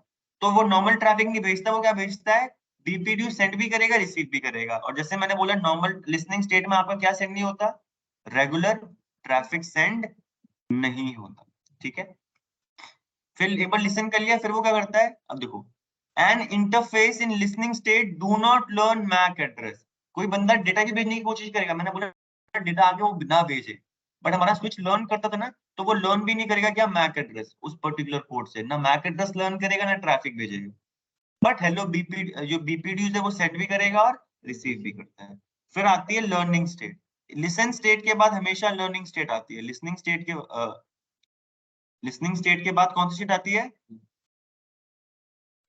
तो वो नॉर्मल ट्रैफिक नहीं भेजता, वो क्या भेजता है, बीपीडी सेंड भी करेगा, रिसीव भी करेगा। और जैसे मैंने बोला नॉर्मल लिसनिंग स्टेट में आपका क्या सेंड नहीं होता, रेगुलर ट्रैफिक सेंड नहीं होता, ठीक है। फिर एक बार लिसन कर लिया, फिर वो क्या करता है, अब देखो, an interface in listening state do not learn MAC address. कोई बंदा डेटा की भेजने की कोशिश करेगा, मैंने बोला डेटा आगे वो ना भेजे, बट हमारा स्विच लर्न करता था ना, तो वो लर्न भी नहीं करेगा क्या, मैक एड्रेस उस पर्टिकुलर पोर्ट से, ना मैक एड्रेस लर्न करेगा ना ट्रैफिक भेजेगा। बट हेलो बीपी जो बीपीडी है वो सेंड भी करेगा और रिसीव भी करता है। फिर आती है लर्निंग स्टेट। लिसन स्टेट के बाद हमेशा लर्निंग स्टेट आती है, लिसनिंग स्टेट के बाद कौन सी स्टेट आती है,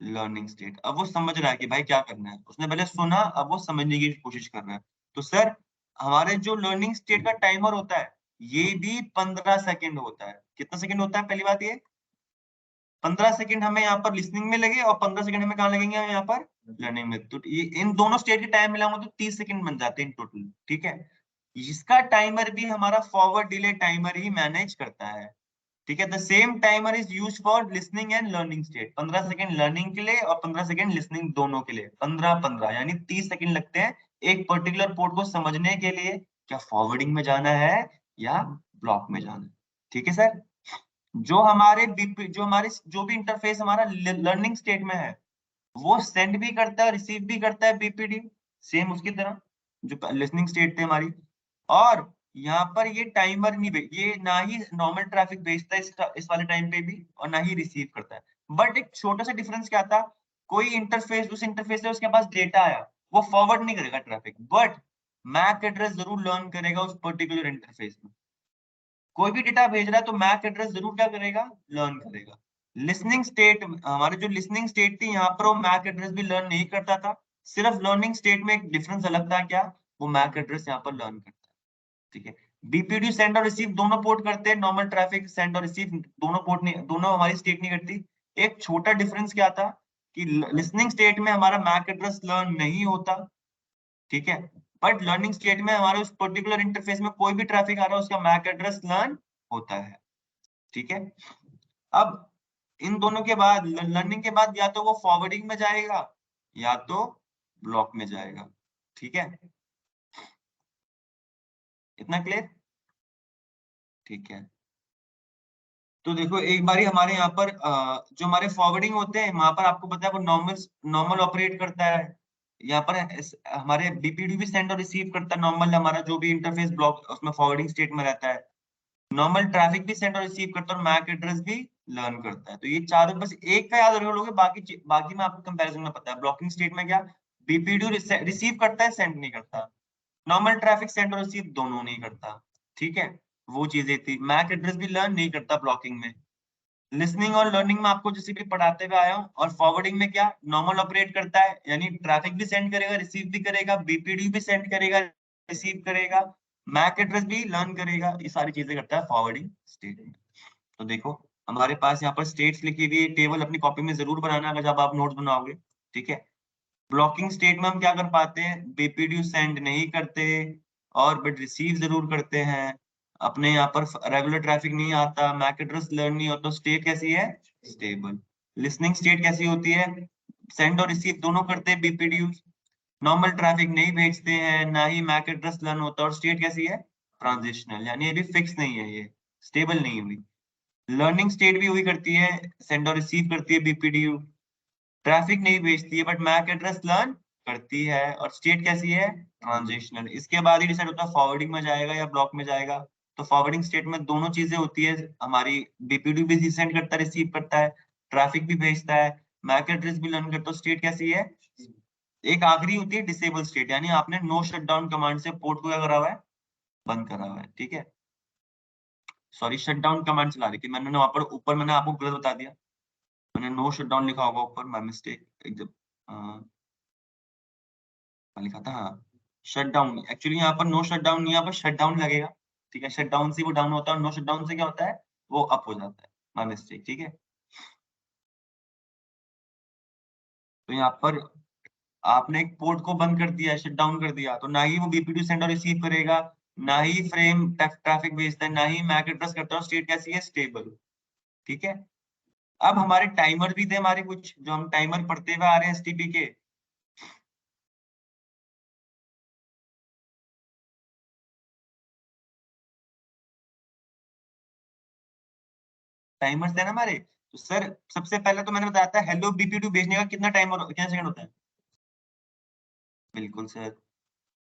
लर्निंग स्टेट। अब वो समझ रहा है कि भाई क्या करना है, उसने पहले सुना, अब वो समझने की कोशिश कर रहा है। तो सर हमारे जो लर्निंग स्टेट का टाइमर होता है ये भी 15 सेकंड होता है। कितना सेकंड होता है, पहली बात ये 15 सेकंड हमें यहाँ पर लिसनिंग में लगे और 15 सेकंड हमें कहाँ लगेंगे, हमें यहाँ पर लर्निंग में। तो ये इन दोनों स्टेट के टाइम मिलाऊंगा तो 30 सेकंड बन जाते हैं इन टोटल, ठीक है। इसका टाइमर भी हमारा फॉरवर्ड डिले टाइमर ही मैनेज करता है, ठीक है। The same timer is use for listening and learning state. 15 second learning के लिए और 15 सेकंड लिसनिंग, दोनों के लिए 15-15 यानी 30 सेकंड लगते हैं एक पर्टिकुलर पोर्ट को समझने के लिए, क्या फॉरवर्डिंग में जाना है या ब्लॉक में जाना है, ठीक है सर। जो हमारे जो हमारे जो भी इंटरफेस हमारा लर्निंग स्टेट में है वो सेंड भी करता है, रिसीव भी करता है बीपीडी, सेम उसकी तरह जो लिसनिंग स्टेट थे हमारी। और यहाँ पर ये टाइमर नहीं ये ना ही नॉर्मल ट्रैफिक भेजता है इस वाले टाइम पे भी और ना ही रिसीव करता है। बट एक छोटा सा डिफरेंस क्या था, कोई इंटरफेस उस इंटरफेस से उसके पास डेटा आया, वो फॉरवर्ड नहीं करेगा ट्रैफिक, बट मैक एड्रेस जरूर लर्न करेगा उस पर्टिकुलर इंटरफेस में। कोई भी डेटा भेज रहा है तो मैक एड्रेस जरूर क्या करेगा, लर्न करेगा। लिसनिंग स्टेट, हमारे जो लिसनिंग स्टेट थी यहाँ पर वो मैक एड्रेस भी लर्न नहीं करता था, सिर्फ लर्निंग स्टेट में एक डिफरेंस अलग था, क्या, वो मैक एड्रेस यहाँ पर लर्न करता है। ठीक है, बीपीडी सेंड और रिसीव दोनों पोर्ट करते हैं, नॉर्मल ट्रैफिक सेंड और रिसीव दोनों पोर्ट नहीं, दोनों हमारी स्टेट नहीं करती। एक छोटा डिफरेंस क्या था कि लिसनिंग स्टेट में हमारा मैक एड्रेस लर्न नहीं होता, ठीक है, बट लर्निंग स्टेट में हमारे उस पर्टिकुलर इंटरफेस में कोई भी ट्रैफिक आ रहा है उसका मैक एड्रेस लर्न होता है। ठीक है, अब इन दोनों के बाद लर्निंग के बाद या तो वो फॉरवर्डिंग में जाएगा या तो ब्लॉक में जाएगा। ठीक है, इतना क्लियर? ठीक है, तो देखो एक बारी हमारे यहाँ पर जो हमारे फॉरवर्डिंग होते हैं वहां पर आपको पता है वो नॉर्मल नॉर्मल ऑपरेट करता है। यहाँ पर हमारे बीपीडी भी सेंड और रिसीव करता है नॉर्मल, हमारा जो भी इंटरफेस ब्लॉक उसमें फॉरवर्डिंग स्टेट में रहता है। नॉर्मल ट्रैफिक भी सेंड और रिसीव करता है और मैक एड्रेस भी लर्न करता है। तो ये चारों, बस एक का याद रख लोगे, बाकी में आपको कंपैरिजन में पता है। ब्लॉकिंग स्टेट में क्या, बीपीडी रिसीव करता है, सेंड नहीं करता। नॉर्मल ट्रैफिक सेंड और रिसीव दोनों नहीं करता। ठीक है, वो चीजें थी। मैक एड्रेस भी लर्न नहीं करता ब्लॉकिंग में। लिसनिंग और लर्निंग में आपको जैसे भी पढ़ाते हुए आया हूँ। और फॉरवर्डिंग में क्या, नॉर्मल ऑपरेट करता है, यानी ट्रैफिक भी सेंड करेगा, रिसीव भी करेगा, बीपीडी भी सेंड करेगा, रिसीव करेगा, मैक एड्रेस भी लर्न करेगा, ये सारी चीजें करता है फॉरवर्डिंग स्टेट में। तो देखो हमारे पास यहाँ पर स्टेट्स लिखी हुई है, टेबल अपनी कॉपी में जरूर बनाना अगर जब आप नोट्स बनाओगे। ठीक है, ब्लॉकिंग स्टेट में हम क्या कर पाते हैं, बीपीडी सेंड नहीं करते और बट रिसीव जरूर करते हैं। अपने यहाँ पर रेगुलर ट्रैफिक नहीं आता, मैक एड्रेस लर्न नहीं होता, स्टेट कैसी है, स्टेबल। लिसनिंग स्टेट कैसी होती है, सेंड और रिसीव दोनों करते हैं बीपीडी, नॉर्मल ट्रैफिक नहीं भेजते हैं, ना ही मैक एड्रेस लर्न होता, और स्टेट कैसी है, ट्रांजिशनल, यानी ये भी फिक्स नहीं है, ये स्टेबल नहीं हुई। लर्निंग स्टेट भी हुई करती है, सेंड और रिसीव करती है बीपीडी, ट्रैफिक नहीं भेजती है बट मैक एड्रेस लर्न करती है, और स्टेट कैसी है, ट्रांजिशनल। इसके बाद ही डिसाइड होता है फॉरवर्डिंग में जाएगा या ब्लॉक में जाएगा। तो फॉरवर्डिंग स्टेट में दोनों चीजें होती है हमारी, बीपीडी भी सेंड करता है, रिसीव करता है, ट्रैफिक भी भेजता है, मैक एड्रेस भी लर्न करता है। स्टेट कैसी है, एक आखिरी होती है डिसेबल स्टेट, यानी आपने नो शटडाउन कमांड से पोर्ट को क्या करा हुआ है, बंद करा हुआ है। ठीक है, सॉरी शटडाउन कमांड चला रही थी मैंने वहां पर, ऊपर मैंने आपको गलत बता दिया, मैंने नो शटडाउन लिखा होगा ऊपर, माय मिस्टेक। एकदम लिखा था, हाँ, शट डाउन। एक्चुअली यहाँ पर नो शट डाउन नहीं, यहाँ पर शट डाउन लगेगा। ठीक है, शट डाउन से वो डाउन होता है, नो शट डाउन से क्या होता है, वो अप हो जाता है। My mistake. ठीक है, तो यहाँ पर आपने एक पोर्ट को बंद कर दिया, शट डाउन कर दिया, तो ना ही वो बीपीडी सेंड और रिसीव करेगा, ना ही फ्रेम ट्रैफिक भेजता है, ना ही मैक एड्रेस करता है। स्टेट कैसी है, स्टेबल। ठीक है, अब हमारे टाइमर भी थे, हमारे कुछ जो हम टाइमर पढ़ते हुए आ रहे हैं एसटीपी के। टाइमर्स थे ना हमारे, तो सर सबसे पहले तो मैंने बताया था हेलो बीपीडी भेजने का कितना टाइमर, कितना सेकंड होता है। बिल्कुल सर,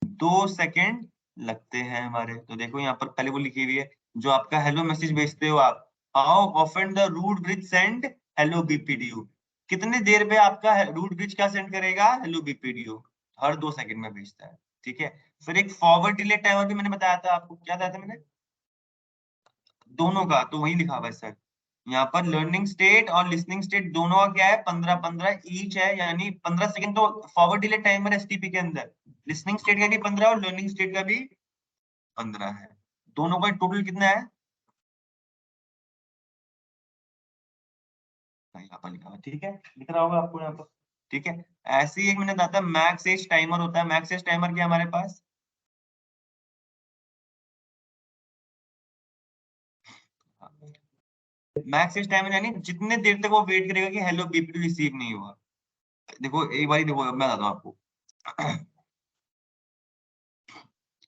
2 सेकंड लगते हैं हमारे। तो देखो यहाँ पर पहले वो लिखी हुई है, जो आपका हेलो मैसेज भेजते हो आप, how often the root bridge send hello BPDU, कितने देर में आपका रूट ब्रिज क्या सेंड करेगा, हेलो बीपीडीयू, हर 2 सेकंड में भेजता है। ठीक है, फिर एक फॉरवर्ड डिले टाइमर भी मैंने बताया था आपको, क्या बताया था मैंने, दोनों का, तो वही लिखा हुआ है सर। यहाँ पर लर्निंग स्टेट और लिसनिंग स्टेट दोनों का क्या है, 15-15 ईच है, यानी 15 सेकंड तो फॉरवर्ड डिले टाइमर एसटीपी के अंदर। लिसनिंग स्टेट का भी 15 और लर्निंग स्टेट का भी 15 है। दोनों का टोटल कितना है, यहाँ पर लिखा हुआ है। ठीक है, दिख रहा होगा आपको यहाँ पर। ठीक है, ऐसे ही एक मैंने बताया था मैक्स एज टाइमर होता है। मैक्स एज टाइमर क्या है हमारे पास, मैक्स एज टाइमर यानी जितने देर तक वो वेट करेगा कि हेलो बीपीडी रिसीव नहीं हुआ। देखो एक बार देखो, मैं बताता हूँ आपको।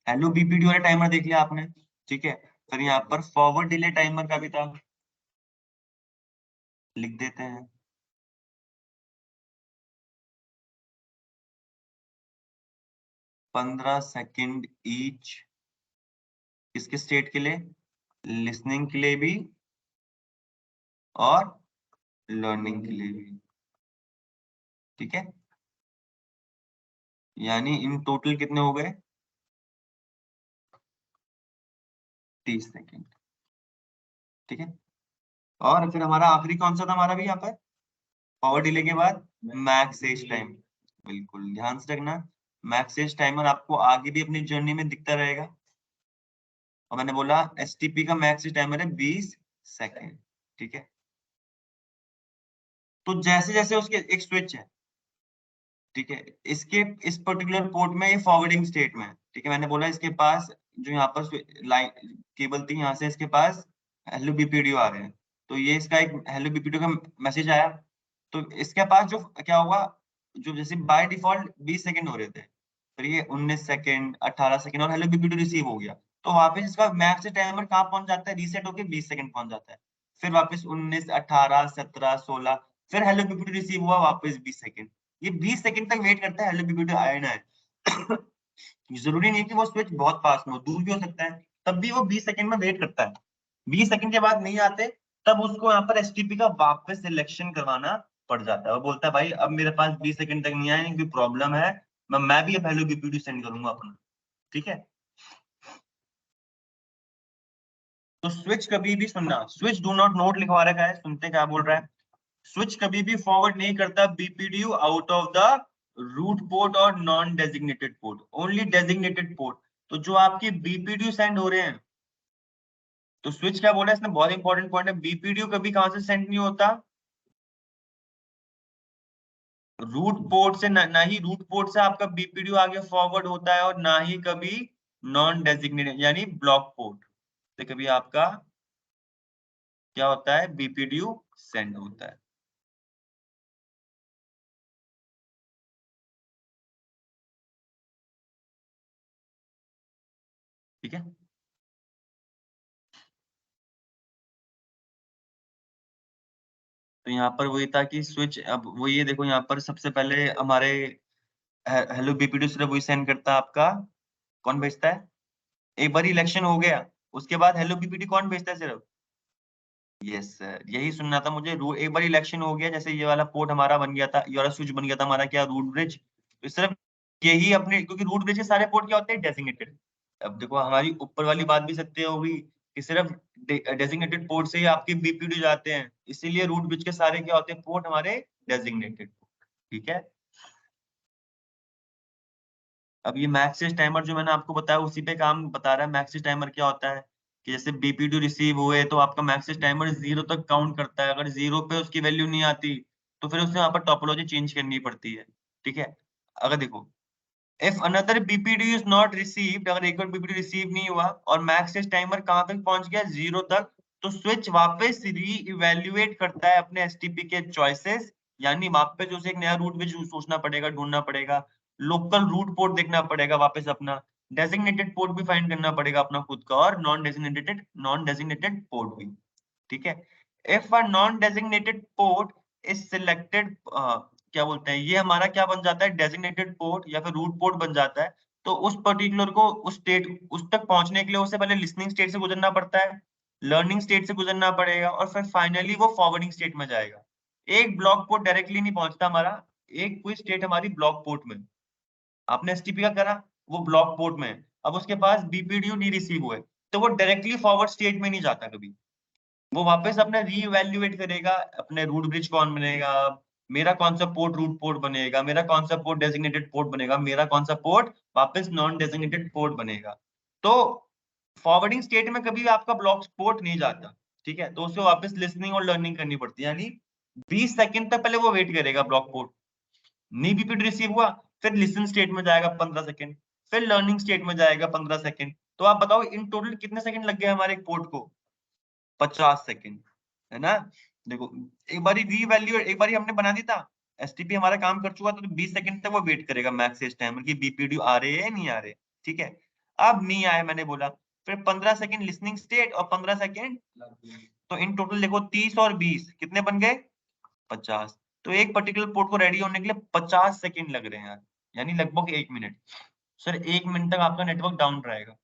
हेलो बीपीडी वाला टाइमर देख लिया आपने। ठीक है, फिर यहाँ पर फॉरवर्ड डिले टाइमर का भी था, लिख देते हैं। 15 सेकंड ईच, किसके स्टेट के लिए, लिसनिंग के लिए भी और लर्निंग के लिए भी। ठीक है, यानी इन टोटल कितने हो गए, 30 सेकेंड। ठीक है, और फिर हमारा आखिरी कौन सा था हमारा भी यहाँ पर फॉरवर्ड डिले के बाद मैक्स एज टाइम। बिल्कुल ध्यान से रखना, मैक्स एज टाइमर आपको आगे भी अपनी जर्नी में दिखता रहेगा। और मैंने बोला एसटीपी का मैक्स एज टाइमर है 20 सेकेंड। ठीक है, तो जैसे जैसे उसके एक स्विच है, ठीक है, इसके इस पर्टिकुलर पोर्ट में ये फॉरवर्डिंग स्टेट में है। ठीक है, मैंने बोला इसके पास जो यहाँ पर लाइन केबल थी, यहाँ से इसके पास हेलो बीपीडीओ आ रहे हैं, तो ये इसका एक हेलो बीपीडीओ का मैसेज आया, तो इसके पास जो क्या हुआ, जो जैसे बाय डिफॉल्ट 20 सेकंड हो रहे थे, फिर ये 19 सेकंड 18 सेकंड और हेलो बीपीडीओ रिसीव हो गया, तो वापस इसका मैक्स टाइमर कहाँ पहुंच जाता है, रीसेट होकर 20 सेकंड पहुंच जाता है, फिर वापस 19 18 17 16, फिर हेलो बीपीडीओ रिसीव हुआ वापस 20 सेकंड, ये 20 सेकंड तक वेट करता है हेलो बीपीडीओ आया ना है। जरूरी नहीं कि वो स्विच बहुत पास में हो, दूर भी हो सकता है, तब भी वो 20 सेकंड में वेट करता है। 20 सेकंड के बाद नहीं आते, तब उसको यहाँ पर एसटीपी का वापस सिलेक्शन करवाना पड़ जाता है। वो बोलता है भाई अब मेरे पास 20 सेकंड तक नहीं आए, कोई प्रॉब्लम है, मैं भी अब हेलो बीपीडीओ सेंड करूंगा अपना। ठीक है, तो स्विच कभी भी सुनना, स्विच डू नॉट नोट लिखवा रखा है, सुनते क्या बोल रहा है, स्विच कभी भी फॉरवर्ड नहीं करता BPDU out of the root port और non designated port, only designated port. तो जो आपके बीपीडीयू सेंड हो रहे हैं, तो स्विच क्या बोला है इसमें, बहुत इंपॉर्टेंट पॉइंट है, बीपीडीयू कभी कहां से सेंड नहीं होता, रूट पोर्ट से, ना ही रूट पोर्ट से आपका बीपीडीयू आगे फॉरवर्ड होता है, और ना ही कभी नॉन डेजिग्नेटेड यानी ब्लॉक पोर्ट से कभी आपका क्या होता है, बीपीडीयू सेंड होता है। ठीक है, तो यहाँ पर वही था कि स्विच, अब वो ये देखो यहाँ पर सबसे पहले हमारे हेलो बीपीडीयू सिर्फ वही सेंड करता है आपका, कौन भेजता है, एक बार इलेक्शन हो गया उसके बाद हेलो बीपीडी कौन भेजता है सिर्फ, यस सर, यही सुनना था मुझे, एक बार इलेक्शन हो गया, जैसे ये वाला पोर्ट हमारा बन गया था, ये वाला स्विच बन गया था हमारा क्या, रूट ब्रिज, तो सिर्फ यही अपने, क्योंकि रूट ब्रिज के सारे पोर्ट क्या होते हैं, डेजिग्नेटेड। अब देखो हमारी ऊपर वाली बात भी सत्य होगी कि सिर्फ डेजिग्नेटेड पोर्ट से ही आपके बीपीडी जाते हैं, इसीलिए रूट ब्रिज के सारे क्या होते हैं, पोर्ट हमारे डेजिग्नेटेड। ठीक है, अब ये मैक्सिस टाइमर जो मैंने आपको बताया उसी पे काम बता रहा है। मैक्सिस टाइमर क्या होता है कि जैसे बीपीडी रिसीव हुए तो आपका मैक्सिस टाइमर 0 तक काउंट करता है, अगर 0 पे उसकी वैल्यू नहीं आती तो फिर उसे यहाँ पर टोपोलॉजी चेंज करनी पड़ती है। ठीक है, अगर देखो if another BPD is not received, अगर एक बार बीपीडी रिसीव नहीं हुआ और मैक्सिस टाइमर कहाँ तक पहुंच गया, 0 तक, तो स्विच वापस री इवेल्युएट करता है अपने एसटीपी के चॉइसेस, यानी वापस उसे एक नया रूट भी सोचना पड़ेगा, ढूंढना पड़ेगा, लोकल रूट पोर्ट देखना पड़ेगा वापस अपना, डेजिग्नेटेड पोर्ट भी फाइंड करना पड़ेगा अपना खुद का, और नॉन डेजिग्नेटेड पोर्ट भी। ठीक है, if a non designated port is selected, क्या बोलते हैं, ये हमारा क्या बन जाता है, डेजिग्नेटेड पोर्ट या फिर रूट पोर्ट बन जाता है, तो उस पर्टिकुलर को उस स्टेट उस तक पहुंचने के लिए उसे पहले लिसनिंग स्टेट से गुजरना पड़ता है, लर्निंग स्टेट से गुजरना पड़ेगा, और फिर फाइनली वो फॉरवर्डिंग स्टेट में जाएगा। एक ब्लॉक पोर्ट डायरेक्टली नहीं पहुंचता हमारा, एक कोई स्टेट हमारी ब्लॉक पोर्ट में, आपने एसटीपी का करा, वो ब्लॉक पोर्ट में है, अब उसके पास बीपीडीयू नहीं रिसीव हुए, तो वो डायरेक्टली फॉरवर्ड स्टेट में नहीं जाता कभी, वो वापस अपना रीइवैल्यूएट करेगा, अपने रूट ब्रिज कौन बनेगा, मेरा कौन सा पोर्ट रूट पोर्ट बनेगा, मेरा कौन सा पोर्ट डेजिग्नेटेड पोर्ट बनेगा, मेरा कौन सा पोर्ट वापस नॉन डेजिग्नेटेड पोर्ट बनेगा। तो फॉरवर्डिंग स्टेट में कभी आपका ब्लॉक पोर्ट नहीं जाता। ठीक है, तो उसे वापस लिसनिंग और लर्निंग करनी पड़ती है, यानी 20 सेकंड तक पहले वो वेट करेगा ब्लॉक पोर्ट, नहीं बीपीडी रिसीव हुआ, फिर लिसन स्टेट में जाएगा 15 सेकंड, फिर लर्निंग स्टेट में जाएगा 15 सेकंड, तो आप बताओ इन टोटल कितने सेकंड लग गए हमारे पोर्ट को, 50 सेकंड, है ना। देखो एक बारी रीवैल्यू, एक बारी हमने बना दी था, एसटीपी हमारा काम कर चुका, तो 20 सेकंड तक वो वेट करेगा मैक्स एज टाइमर की बीपीडी आ रहे हैं नहीं आ रहे। ठीक है, अब नहीं आए मैंने बोला, फिर 15 सेकंड लिसनिंग स्टेट और 15 सेकंड, तो इन टोटल देखो 30 और 20 कितने बन गए, 50। तो एक पर्टिकुलर पोर्ट को रेडी होने के लिए 50 सेकंड लग रहे हैं यार, यानी लगभग 1 मिनट। सर 1 मिनट तक आपका नेटवर्क डाउन रहेगा,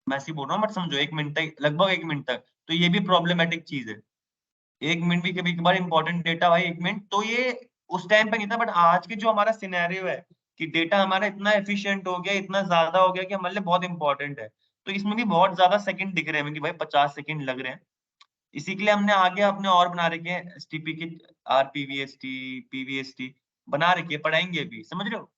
मैं ऐसे ही बोल रहा हूँ, बट समझो 1 मिनट तक, लगभग 1 मिनट तक, तो ये भी प्रॉब्लमेटिक चीज है। 1 मिनट भी कभी कभार इंपॉर्टेंट डेटा भाई, 1 मिनट तो ये उस टाइम पे नहीं था, बट आज के जो हमारा सिनेरियो है कि डेटा हमारा इतना एफिशिएंट हो गया, इतना ज्यादा हो गया कि हमारे लिए बहुत इंपॉर्टेंट है, तो इसमें भी बहुत ज्यादा सेकंड दिख रहे हैं कि भाई 50 सेकंड लग रहे हैं। इसी के लिए हमने आगे अपने और बना रखे हैं एसटीपी के, आरपीवीएसटी, पीवीएसटी बना रखे, पढ़ाएंगे अभी, समझ रहे हो।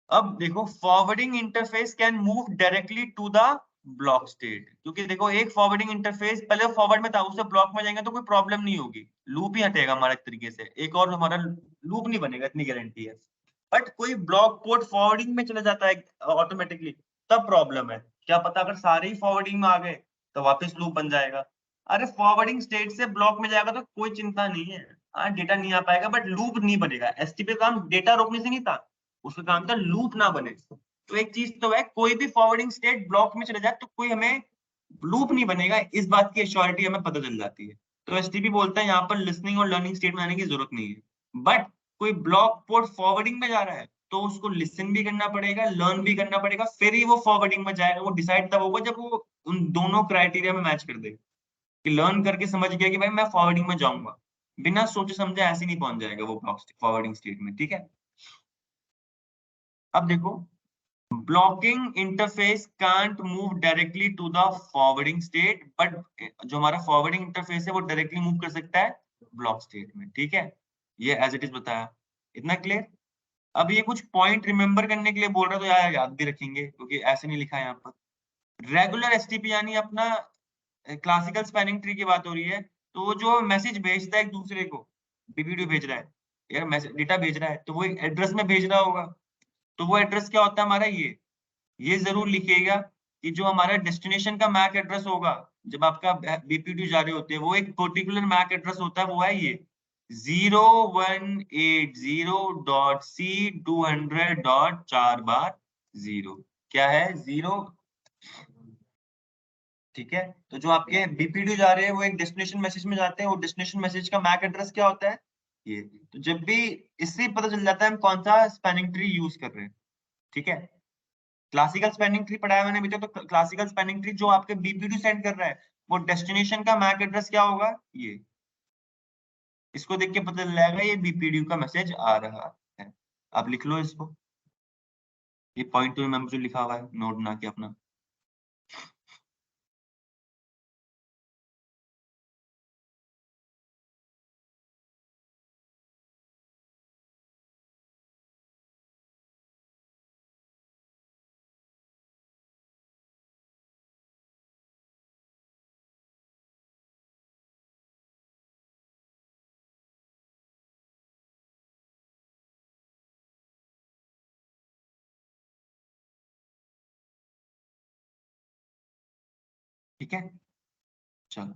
अब देखो, forwarding interface can move directly to the block state, क्योंकि देखो एक फॉरवर्डिंग इंटरफेस पहले फॉरवर्ड में था, उससे ब्लॉक में जाएंगे तो कोई प्रॉब्लम नहीं होगी, लूप ही हटेगा हमारा एक तरीके से, एक और हमारा लूप नहीं बनेगा, इतनी गारंटी है। बट कोई ब्लॉक पोर्ट फॉरवर्डिंग में चला जाता है ऑटोमेटिकली, तब प्रॉब्लम है। क्या पता अगर सारे ही फॉरवर्डिंग में आ गए तो वापस लूप बन जाएगा। अरे फॉरवर्डिंग स्टेट से ब्लॉक में जाएगा तो कोई चिंता नहीं है, हाँ डेटा नहीं आ पाएगा बट लूप नहीं बनेगा। एसटीपी का काम डेटा रोकने से नहीं था, उसका काम था लूप ना बने। तो एक चीज तो है, कोई भी फॉरवर्डिंग स्टेट ब्लॉक में चले जाए तो कोई हमें लूप नहीं बनेगा, इस बात की एश्योरिटी हमें पता चल जाती है। तो एसटीपी बोलता है यहाँ पर लिसनिंग और लर्निंग स्टेट में आने की जरूरत नहीं है। बट कोई ब्लॉक पोर्ट फॉरवर्डिंग में जा रहा है तो उसको लिसन भी करना पड़ेगा, लर्न भी करना पड़ेगा, फिर ही वो फॉरवर्डिंग में जाएगा। वो डिसाइड तब होगा जब वो उन दोनों क्राइटेरिया में मैच कर दे, कि लर्न करके समझ गया कि भाई मैं फॉरवर्डिंग में जाऊंगा, बिना सोचे समझे ऐसे नहीं पहुंच जाएगा वो ब्लॉक फॉरवर्डिंग स्टेट में, ठीक है। अब देखो, blocking interface can't move directly to the forwarding state, but जो हमारा फॉरवर्डिंग इंटरफेस है वो डायरेक्टली मूव कर सकता है ब्लॉक स्टेट में, ठीक है। ये एज इट इज बताया, इतना क्लियर। अब ये कुछ पॉइंट रिमेंबर करने के लिए बोल रहा है तो यार याद भी रखेंगे, क्योंकि ऐसे नहीं लिखा है यहाँ पर। रेगुलर एसटीपी यानी अपना क्लासिकल स्पैनिंग ट्री की बात हो रही है, तो वो जो मैसेज भेजता है एक दूसरे को, बीपीडी भेज रहा है या मैसेज डेटा भेज रहा है, तो वो एक एड्रेस में भेज रहा होगा। तो वो एड्रेस क्या होता है हमारा, ये जरूर लिखिएगा कि जो हमारा डेस्टिनेशन का मैक एड्रेस होगा, जब आपका बीपीडी जा रहे होते हैं, वो एक पर्टिकुलर मैक एड्रेस होता है, वो है ये 0180.C200.4 बार 0। क्या है 0, ठीक है। तो जो आपके बीपीडी जा रहे हैं वो एक डेस्टिनेशन मैसेज में जाते हैं, वो डेस्टिनेशन मैसेज का मैक एड्रेस क्या होता है, ये। तो जब भी इससे पता चल जाता है हम कौन सा स्पैनिंग ट्री यूज कर रहे हैं, ठीक है। क्लासिकल स्पैनिंग ट्री पढ़ाया मैंने अभी तक, तो क्लासिकल स्पैनिंग ट्री जो आपके बीपीडी सेंड कर रहा है, वो डेस्टिनेशन का मैक एड्रेस क्या होगा, ये। इसको देख के पता चल जाएगा ये बीपीडी का मैसेज आ रहा है। आप लिख लो इसको, ये पॉइंट टू रिमेंबर जो लिखा हुआ है, नोट बना के अपना। ठीक है, चलो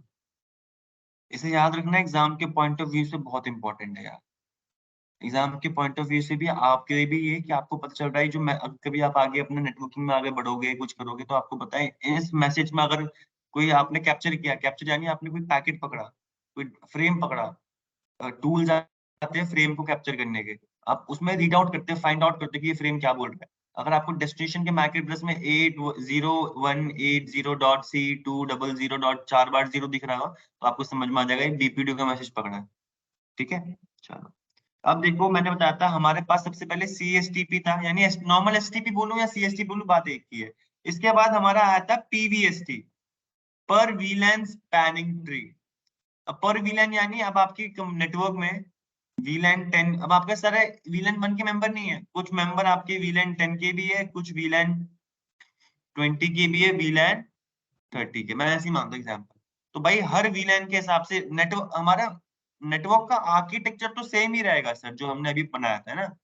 इसे याद रखना, एग्जाम के पॉइंट ऑफ व्यू से बहुत इंपॉर्टेंट है यार। एग्जाम के पॉइंट ऑफ व्यू से भी आपके लिए भी ये कि आपको पता चल रहा है, जो मैं कभी आप आगे अपने नेटवर्किंग में आगे बढ़ोगे, कुछ करोगे, तो आपको पता है इस मैसेज में अगर कोई आपने कैप्चर किया, कैप्चर यानी आपने कोई पैकेट पकड़ा, कोई फ्रेम पकड़ा, टूल्स आते हैं फ्रेम को कैप्चर करने के, आप उसमें रीड आउट करते हैं, फाइंड आउट करते हैं कि ये फ्रेम क्या बोल रहा है। अगर आपको डेस्टिनेशन के मैक एड्रेस में 80180.C200.4 बार 0 दिख रहा हो, तो आपको समझ में आ जाएगा ये बीपीडी का मैसेज पकड़ा है, ठीक है। चलो, अब देखो मैंने बताया था हमारे पास सबसे पहले सीएसटीपी था, यानी नॉर्मल एसटीपी बोलूं या सीएसटी बोलूं, बात एक ही है। इसके बाद हमारा आया था पीवीएसटी, पर वीलैन स्पैनिंग ट्री। अब पर वीलैन यानी अब आपकी नेटवर्क में वीलैन 10, अब आपके सारे वीलैन 1 के मेंबर नहीं है, कुछ मेंबर आपके वीलैन 10 के भी है, कुछ वीलैन 20 के भी है, वीलैन 30 के, मैं ऐसे ही मानता हूँ एग्जाम्पल। तो भाई हर वीलैन के हिसाब से नेटवर्क हमारा, नेटवर्क का आर्किटेक्चर तो सेम ही रहेगा सर, जो हमने अभी बनाया था ना,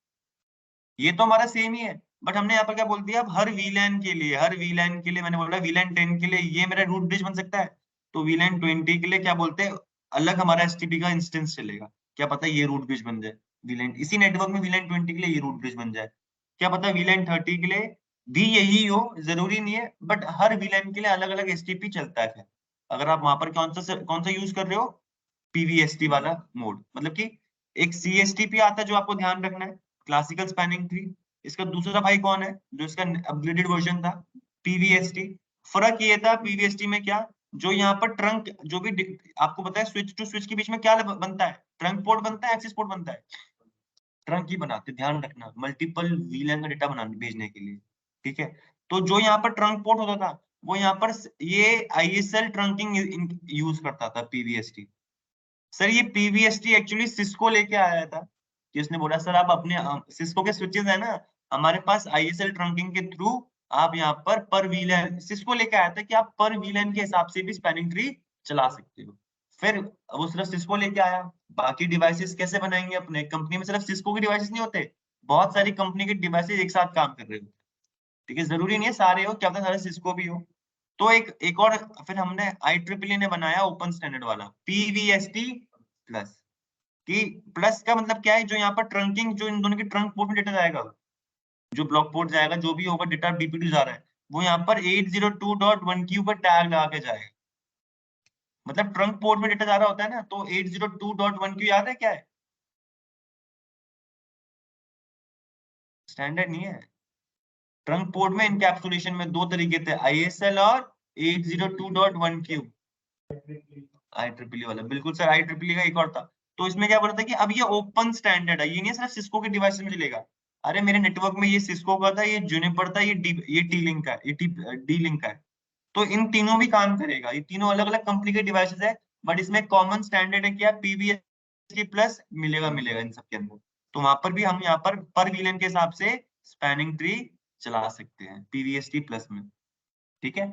ये तो हमारा सेम ही है। बट हमने यहाँ पर क्या बोल दिया, अब हर वीलैन के लिए, हर वीलैन के लिए मैंने बोला वीलैन 10 के लिए ये मेरा रूट ब्रिज बन सकता है, तो वीलैन 20 के लिए क्या बोलते हैं, अलग हमारा एसटीपी का इंस्टेंस चलेगा, क्या पता ये रूट ब्रिज बन जाए, वीलैन इसी नेटवर्क में वीलैन 20 के लिए ये रूट ब्रिज बन जाए, क्या पता वीलैन 30 के लिए भी यही हो, जरूरी नहीं है। बट हर वीलैन के लिए अलग अलग एसटीपी चलता है फिर, अगर आप वहां पर कौन सा यूज कर रहे हो, पीवीएसटी वाला मोड, मतलब कि एक सीएसटीपी आता है जो आपको ध्यान रखना है, क्लासिकल स्पैनिंग ट्री। इसका दूसरा भाई कौन है, जो इसका अपग्रेडेड वर्जन था, पीवीएसटी। फर्क ये था पीवीएसटी में क्या, जो यहाँ पर ट्रंक, जो भी आपको पता है स्विच टू स्विच के बीच में क्या बनता है, ट्रंक पोर्ट बनता है, एक्सेस पोर्ट बनता है, ट्रंक ही बनाते, ध्यान रखना, मल्टीपल वीलैन का डेटा बनाने भेजने के लिए, ठीक है। तो जो यहाँ पर ट्रंक पोर्ट होता था वो यहाँ पर ये ISL ट्रंकिंग यूज करता था PVST। सर ये PVST एक्चुअली सिस्को लेके आया था कि उसने बोला सर आप अपने सिस्को के स्विचेस है ना, हमारे पास ISL ट्रंकिंग के थ्रू आप यहाँ पर वीलन सिस्को लेके आया था कि आप पर वीलन के हिसाब से भी स्पैनिंग ट्री चला सकते हो। फिर वो सिर्फ सिस्को लेके आया, बाकी डिवाइसेस कैसे बनाएंगे? अपने कंपनी में सिर्फ सिस्को के डिवाइसेस नहीं होते, बहुत सारी कंपनी के डिवाइसेस एक साथ काम कर रहे होते। ठीक है, जरूरी नहीं है सारे हो, क्या पता सारे सिस्को भी हो। तो एक और फिर हमने IEEE ने बनाया ओपन स्टैंडर्ड वाला PVST प्लस। कि प्लस का मतलब क्या है? जो यहाँ पर ट्रंकिंग, जो इन दोनों की ट्रंक पोर्ट में डेटा जाएगा, जो ब्लॉक पोर्ट जाएगा, जो भी होगा डेटा BPD जा रहा है, वो यहाँ पर 802.1Q पर टैग लगा के जाएगा। मतलब ट्रंक पोर्ट में डेटा जा रहा होता है ना, तो 802.1Q याद है क्या है? स्टैंडर्ड नहीं है। ट्रंक पोर्ट में इनकैप्सुलेशन में दो तरीके थे, ISL और 802.1Q। IEEE वाला, बिल्कुल सर, IEEE का एक और था। तो इसमें क्या बोला था कि अब ये ओपन स्टैंडर्ड है, ये नहीं सिर्फ सिस्को के डिवाइस में चलेगा। अरे मेरे नेटवर्क में ये सिस्को का था, ये जूनिपर था, ये टी-लिंक का है, ये डी-लिंक का है। तो इन तीनों भी काम करेगा, ये तीनों अलग अलग कंपनी के डिवाइसेस है, बट इसमें कॉमन स्टैंडर्ड है क्या? PVST प्लस मिलेगा मिलेगा इन सबके अंदर। तो वहां पर भी हम यहाँ पर वीलन के हिसाब से स्पैनिंग ट्री चला सकते हैं PVST प्लस में। ठीक है,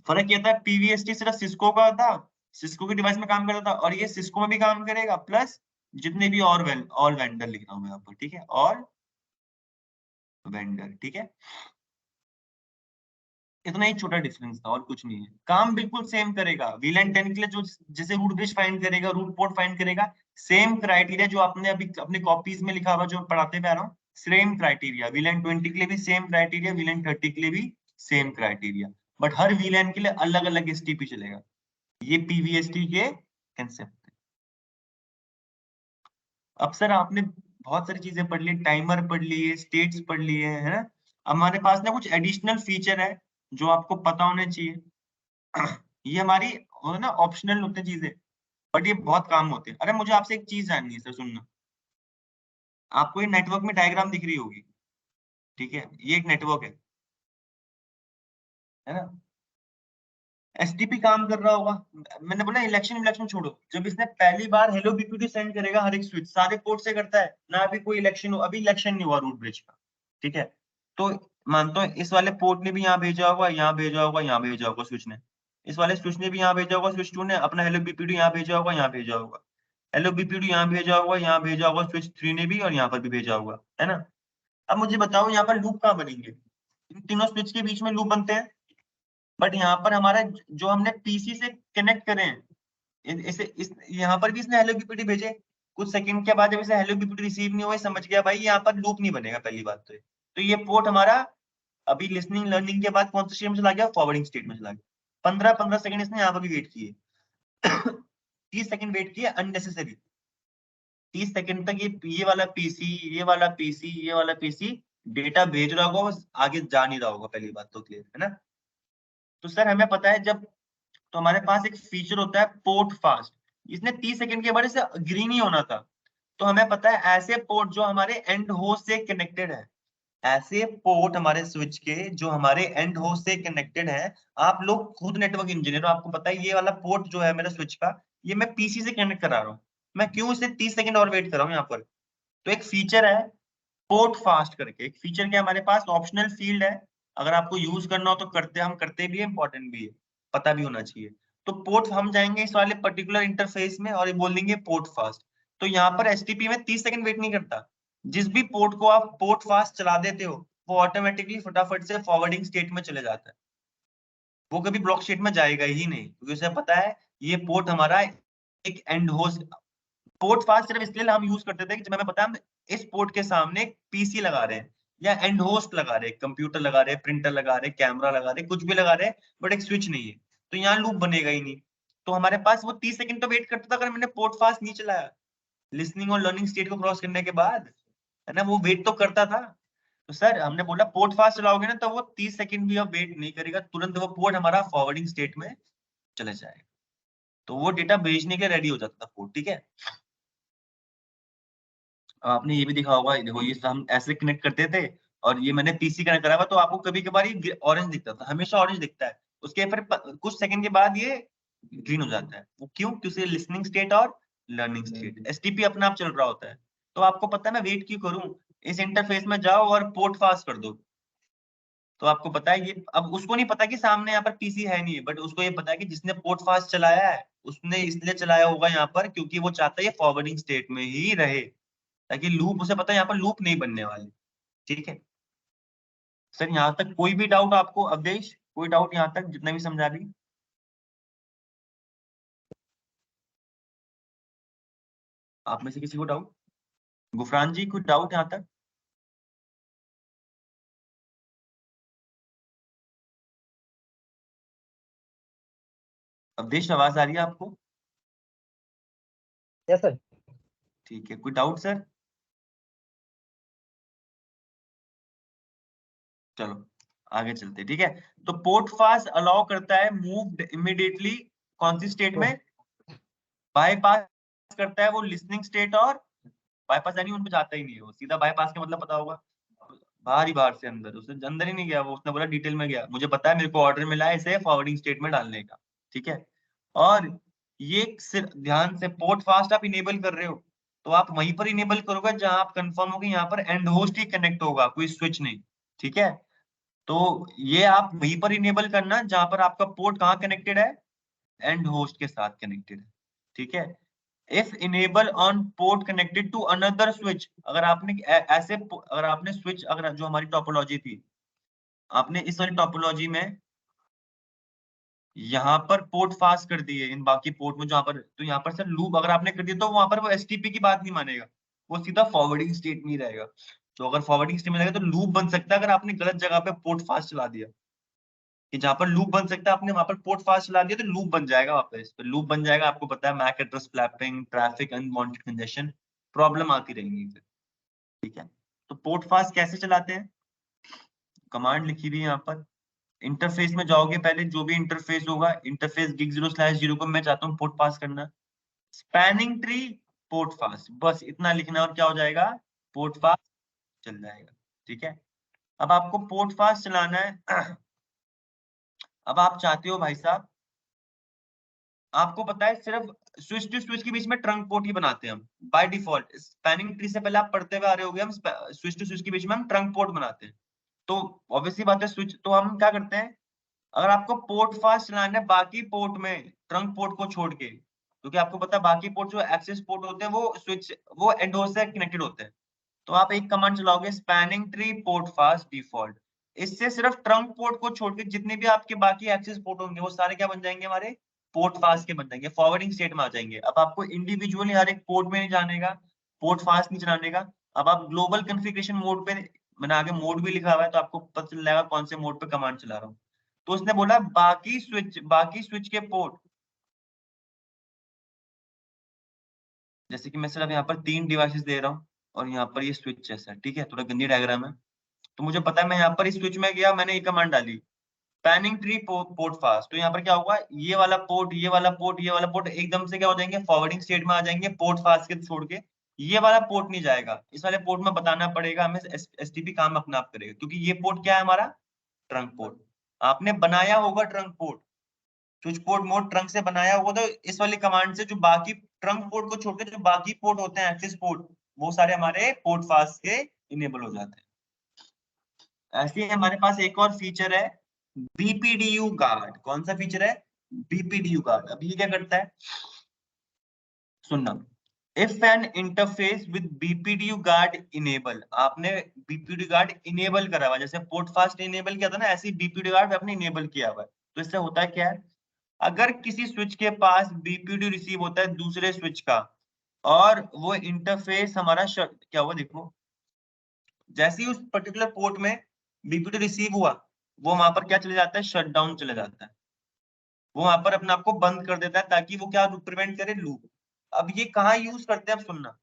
फर्क ये था PVST सिर्फ सिस्को का था, सिस्को के डिवाइस में काम करता था, और ये सिस्को में भी काम करेगा, प्लस जितने भी और ऑल वेंडर लिख रहा हूँ मैं यहाँ पर। ठीक है, ऑल वेंडर। ठीक है, इतना ही छोटा डिफरेंस था और कुछ नहीं है, काम बिल्कुल सेम करेगा। VLAN 10 के लिए जो जैसे रूट ब्रिज फाइंड करेगा, रूट पोर्ट फाइंड करेगा, सेम क्राइटेरिया जो आपने अभी अपने कॉपीज में लिखा हुआ जो पढ़ाते हुए आ रहा हूँ, सेम क्राइटेरिया। VLAN 20 के लिए भी सेम क्राइटेरिया, VLAN 30 के लिए भी same criteria, but her VLAN के लिए अलग अलग STP चलेगा। ये PVST के कंसेप्ट है। अब सर आपने बहुत सारी चीजें पढ़ ली, टाइमर पढ़ लिए, स्टेट्स पढ़ लिए, है ना? हमारे पास ना कुछ एडिशनल फीचर है जो आपको पता होने चाहिए। ये हमारी ना ऑप्शनल होते हैं चीजें, बट ये बहुत काम होते हैं। अरे मुझे आपसे एक चीज जाननी है सर, सुनना। आपको ये नेटवर्क में डायग्राम दिख रही होगी, ठीक है? ये एक नेटवर्क है ना? STP काम कर रहा होगा। मैंने बोला इलेक्शन इलेक्शन छोड़ो, जब इसने पहली बार हेलो BPD सेंड करेगा, हर एक स्विच सारे पोर्ट से करता है ना, अभी कोई इलेक्शन, अभी इलेक्शन नहीं हुआ रूट ब्रिज का, ठीक है? तो मानता हूँ इस वाले पोर्ट ने भी यहाँ भेजा होगा, यहाँ भेजा होगा, यहाँ भेजा होगा स्विच ने, इस वाले स्विच ने भी यहाँ भेजा होगा, स्विच 2 ने अपना हेलो BPD यहाँ भेजा होगा, यहाँ भेजा होगा, हेलो BPD यहाँ भेजा होगा, यहाँ भेजा होगा, स्विच 3 ने भी, और यहाँ पर भी भेजा होगा, है ना? अब मुझे बताओ यहाँ पर लूप कहाँ बनेंगे? इन तीनों स्विच के बीच में लूप बनते हैं, बट यहाँ पर हमारा जो हमने PC से कनेक्ट करे हैं, इसे इस यहाँ पर भी इसने हेलो BPD भेजे, कुछ सेकंड के बाद जब इसे हेलो BPD रिसीव नहीं हुआ, समझ गया भाई यहाँ पर लूप नहीं बनेगा, पहली बात तो ये पोर्ट हमारा अभी लिसनिंग लर्निंग के बाद कौन सा स्टेट में चला गया? फॉरवर्डिंग स्टेट में चला गया। 15-15 सेकंड इसने यहाँ पर भी वेट किए। 30 सेकंड वेट किए अननेसेसरी। 30 सेकंड तक ये वाला पीसी, ये वाला पीसी, ये वाला पीसी डेटा भेज रहा होगा, बस आगे जा नहीं रहा होगा, पहली बात तो क्लियर है ना? तो सर हमें पता है जब, तो हमारे पास एक फीचर होता है पोर्ट फास्ट, इसने 30 सेकंड के बाद इसे अग्री नहीं होना था। तो हमें पता है ऐसे पोर्ट जो हमारे एंड होस्ट से कनेक्टेड है, ऐसे पोर्ट हमारे स्विच के जो हमारे एंड होस्ट से कनेक्टेड है, आप लोग खुद नेटवर्क इंजीनियर हो, आपको पता है ये वाला पोर्ट जो है मेरा स्विच का, ये मैं PC से कनेक्ट करा रहा हूँ, मैं क्यों इसे 30 सेकंड और वेट कर रहा हूँ यहाँ पर? तो एक फीचर है पोर्ट फास्ट करके, एक फीचर क्या हमारे पास ऑप्शनल फील्ड है, अगर आपको यूज करना हो तो करते, हम करते भी है, इंपॉर्टेंट भी है, पता भी होना चाहिए। तो पोर्ट हम जाएंगे इस वाले पर्टिकुलर इंटरफेस में और ये बोल देंगे पोर्ट फास्ट। तो यहाँ पर STP में 30 सेकंड वेट नहीं करता, जिस भी पोर्ट को आप पोर्ट फास्ट चला देते हो वो ऑटोमेटिकली फटाफट से फॉरवर्डिंग स्टेट में चले जाता है, वो कभी ब्लॉक स्टेट में जाएगा ही नहीं, क्योंकि उसे पता है ये पोर्ट हमारा एक एंड होस्ट। पोर्ट फास्ट सिर्फ इसलिए हम यूज करते थे कि जब हमें पता है हम इस पोर्ट के सामने एक PC लगा रहे हैं, या एंड होस्ट लगा रहे हैं, कंप्यूटर लगा रहे हैं, प्रिंटर लगा रहे हैं, कैमरा लगा रहे हैं, कुछ भी लगा रहे हैं, बट एक स्विच नहीं है, तो यहाँ लूप बनेगा ही नहीं। तो हमारे पास वो 30 सेकंड तो वेट करता था, अगर मैंने पोर्ट फास्ट नहीं चलाया, लिसनिंग और लर्निंग स्टेट को क्रॉस करने के बाद, है ना, वो वेट तो करता था। तो सर हमने बोला पोर्ट फास्ट चलाओगे ना, तो वो 30 सेकंड भी अब वेट नहीं करेगा, तुरंत वो पोर्ट हमारा फॉरवर्डिंग स्टेट में चले जाएगा, तो वो डेटा भेजने के रेडी हो जाता था पोर्ट। ठीक है, आपने ये भी देखा होगा, देखो ये हम ऐसे कनेक्ट करते थे, और ये मैंने पीसी कनेक्ट करा हुआ, तो आपको कभी कभार ये ऑरेंज दिखता था, हमेशा ऑरेंज दिखता है, उसके फिर कुछ सेकंड के बाद ये ग्रीन हो जाता है। वो क्यों? क्योंकि लिसनिंग स्टेट और लर्निंग स्टेट, एसटीपी अपने आप चल रहा होता है। तो आपको पता है मैं वेट क्यों करूं, इस इंटरफेस में जाओ और पोर्ट फास्ट कर दो। तो आपको पता है ये, अब उसको नहीं पता कि सामने यहाँ पर पीसी है नहीं, बट उसको ये पता है कि जिसने पोर्ट फास्ट चलाया है उसने इसलिए चलाया होगा यहाँ पर क्योंकि वो चाहता है ये फॉरवर्डिंग स्टेट में ही रहे, ताकि लूप, उसे पता है यहाँ पर लूप नहीं बनने वाली। ठीक है सर, यहाँ तक कोई भी डाउट आपको अवधेश, कोई डाउट यहाँ तक जितना भी समझा दी? आप में से किसी को डाउट? गुफरान जी कुछ डाउट यहाँ तक? अवधेश आवाज आ रही है आपको? Yes sir. ठीक है, कोई डाउट सर? चलो आगे चलते, ठीक है। तो पोर्ट फास्ट अलाउ करता है मूव इमीडिएटली कौन सी स्टेट में? बाईपास करता है वो लिसनिंग स्टेट, और बाईपास यानी उन पे जाता ही नहीं है वो, सीधा बाईपास का मतलब पता होगा, बाहर ही बाहर से अंदर, उसने अंदर ही नहीं गया वो, उसने बोला डिटेल में गया, मुझे पता है मेरे को ऑर्डर मिला है इसे फॉरवर्डिंग स्टेट में डालने का। ठीक है, और ये सिर्फ ध्यान से पोर्ट फास्ट आप इनेबल कर रहे हो, तो आप वहीं पर इनेबल करोगे जहां आप कंफर्म हो कि यहाँ पर एंड होस्ट ही कनेक्ट होगा, कोई स्विच नहीं। ठीक है, तो ये आप वहीं पर इनेबल करना जहां पर आपका पोर्ट कहाँ कनेक्टेड है, एंड होस्ट के साथ कनेक्टेड है। ठीक है, if enable on port connected to another switch, अगर आपने ऐसे अगर आपने स्विच, अगर जो हमारी टोपोलॉजी थी, आपने इस वाली टोपोलॉजी में यहाँ पर पोर्ट फास्ट कर दिए इन बाकी पोर्ट में जहां पर, तो यहाँ पर सर लूप अगर आपने कर दिया तो वहां पर वो एसटीपी की बात नहीं मानेगा, वो सीधा फॉरवर्डिंग स्टेट में ही रहेगा। तो अगर फॉरवर्डिंग स्टेट में रहेगा तो लूप बन सकता है अगर आपने गलत जगह पे पोर्ट फास्ट चला दिया, कि जहां पर लूप बन सकता है आपने वहां पर पोर्ट फास्ट चला दिया तो लूप बन जाएगा, वापस तो लूप बन जाएगा। आपको पता है MAC address flapping, traffic unwanted congestion, problem आती रहेंगी फिर। ठीक है, तो पोर्ट फास्ट कैसे चलाते हैं, कमांड लिखी हुई है यहाँ पर। इंटरफेस में जाओगे, पहले जो भी इंटरफेस होगा, इंटरफेस gig0/0 को मैं चाहता हूँ पोर्ट पास करना, स्पैनिंग ट्री पोर्ट फास्ट, बस इतना लिखना और क्या हो जाएगा, पोर्ट फास्ट चल जाएगा। ठीक है, अब आपको पोर्ट फास्ट चलाना है। अब आप चाहते हो भाई साहब, आपको पता है सिर्फ स्विच टू स्विच के बीच में ट्रंक पोर्ट ही बनाते हैं हम बाय डिफॉल्ट, स्पैनिंग ट्री से पहले आप पढ़ते हुए आ रहे होगे, हम स्विच टू स्विच के बीच में हम ट्रंक पोर्ट बनाते हैं। तो ऑब्वियसली बात है स्विच, तो हम क्या करते हैं, अगर आपको पोर्ट फास्ट चलाना है बाकी पोर्ट में ट्रंक पोर्ट को छोड़ के, क्योंकि आपको पता है बाकी पोर्ट जो एक्सेस पोर्ट होते हैं वो स्विच, वो एंडोर से कनेक्टेड होते हैं, तो आप एक कमांड चलाओगे spanning tree port fast default, इससे सिर्फ ट्रंक पोर्ट को छोड़ के जितने भी आपके बाकी एक्सेस पोर्ट होंगे वो सारे क्या बन जाएंगे, हमारे पोर्ट फास्ट के बन जाएंगे, फॉरवर्डिंग स्टेट में आ जाएंगे। अब आपको इंडिविजुअली हर एक पोर्ट में नहीं जाने का, पोर्ट फास्ट नहीं चलाने का। अब आप ग्लोबल कॉन्फ़िगरेशन मोड पे, मैंने आगे मोड भी लिखा हुआ है तो आपको पता चल जाएगा कौन से मोड पे कमांड चला रहा हूँ। तो उसने बोला बाकी स्विच के पोर्ट, जैसे कि मैं सिर्फ यहाँ पर 3 डिवाइसेस दे रहा हूँ और यहाँ पर ये स्विच जैसा, ठीक है, थोड़ा गंदी डायग्राम है। तो मुझे पता है मैं यहाँ पर इस स्विच में गया, मैंने ये कमांड डाली पैनिंग ट्री पोर्ट फास्ट, तो यहाँ पर क्या होगा, ये वाला पोर्ट, ये वाला पोर्ट, ये वाला पोर्ट एकदम से क्या हो जाएंगे, फॉरवर्डिंग स्टेट में आ जाएंगे पोर्ट फास्ट के छोड़ के। ये वाला पोर्ट नहीं जाएगा, इस वाले पोर्ट में बताना पड़ेगा हमें, एसटीपी काम अपना आप करेगा, क्योंकि ये पोर्ट क्या है हमारा, ट्रंक पोर्ट। आपने बनाया होगा trunk port, switch port mode trunk से बनाया होगा, तो इस वाली कमांड से जो बाकी ट्रंक पोर्ट को छोड़ के जो बाकी पोर्ट होते हैं एक्सेस पोर्ट, वो सारे हमारे पोर्ट फास्ट के इनेबल हो जाते हैं। ऐसे ही हमारे पास एक और फीचर है बीपीडीयू गार्ड, कौन सा फीचर है, बीपीडीयू गार्ड। अब ये क्या करता है, सुनना, if an interface with BPDU guard enable, आपने बीपीडीयू गार्ड इनेबल करा हुआ, जैसे पोर्ट फास्ट इनेबल किया था ना, ऐसे ही बीपीडीयू गार्ड आपने इनेबल किया हुआ है। तो इससे होता है क्या है, अगर किसी स्विच के पास बीपीडी रिसीव होता है दूसरे स्विच का, और वो इंटरफेस हमारा क्या हुआ देखो, जैसे ही उस पर्टिकुलर पोर्ट में बीपीडी रिसीव हुआ, वो वहां पर क्या चले जाता है, शट डाउन चले जाता है, वो वहां पर अपने आप को बंद कर देता है ताकि वो क्या प्रिवेंट करे, लूप। अब ये कहाँ यूज करते हैं, अब सुनना,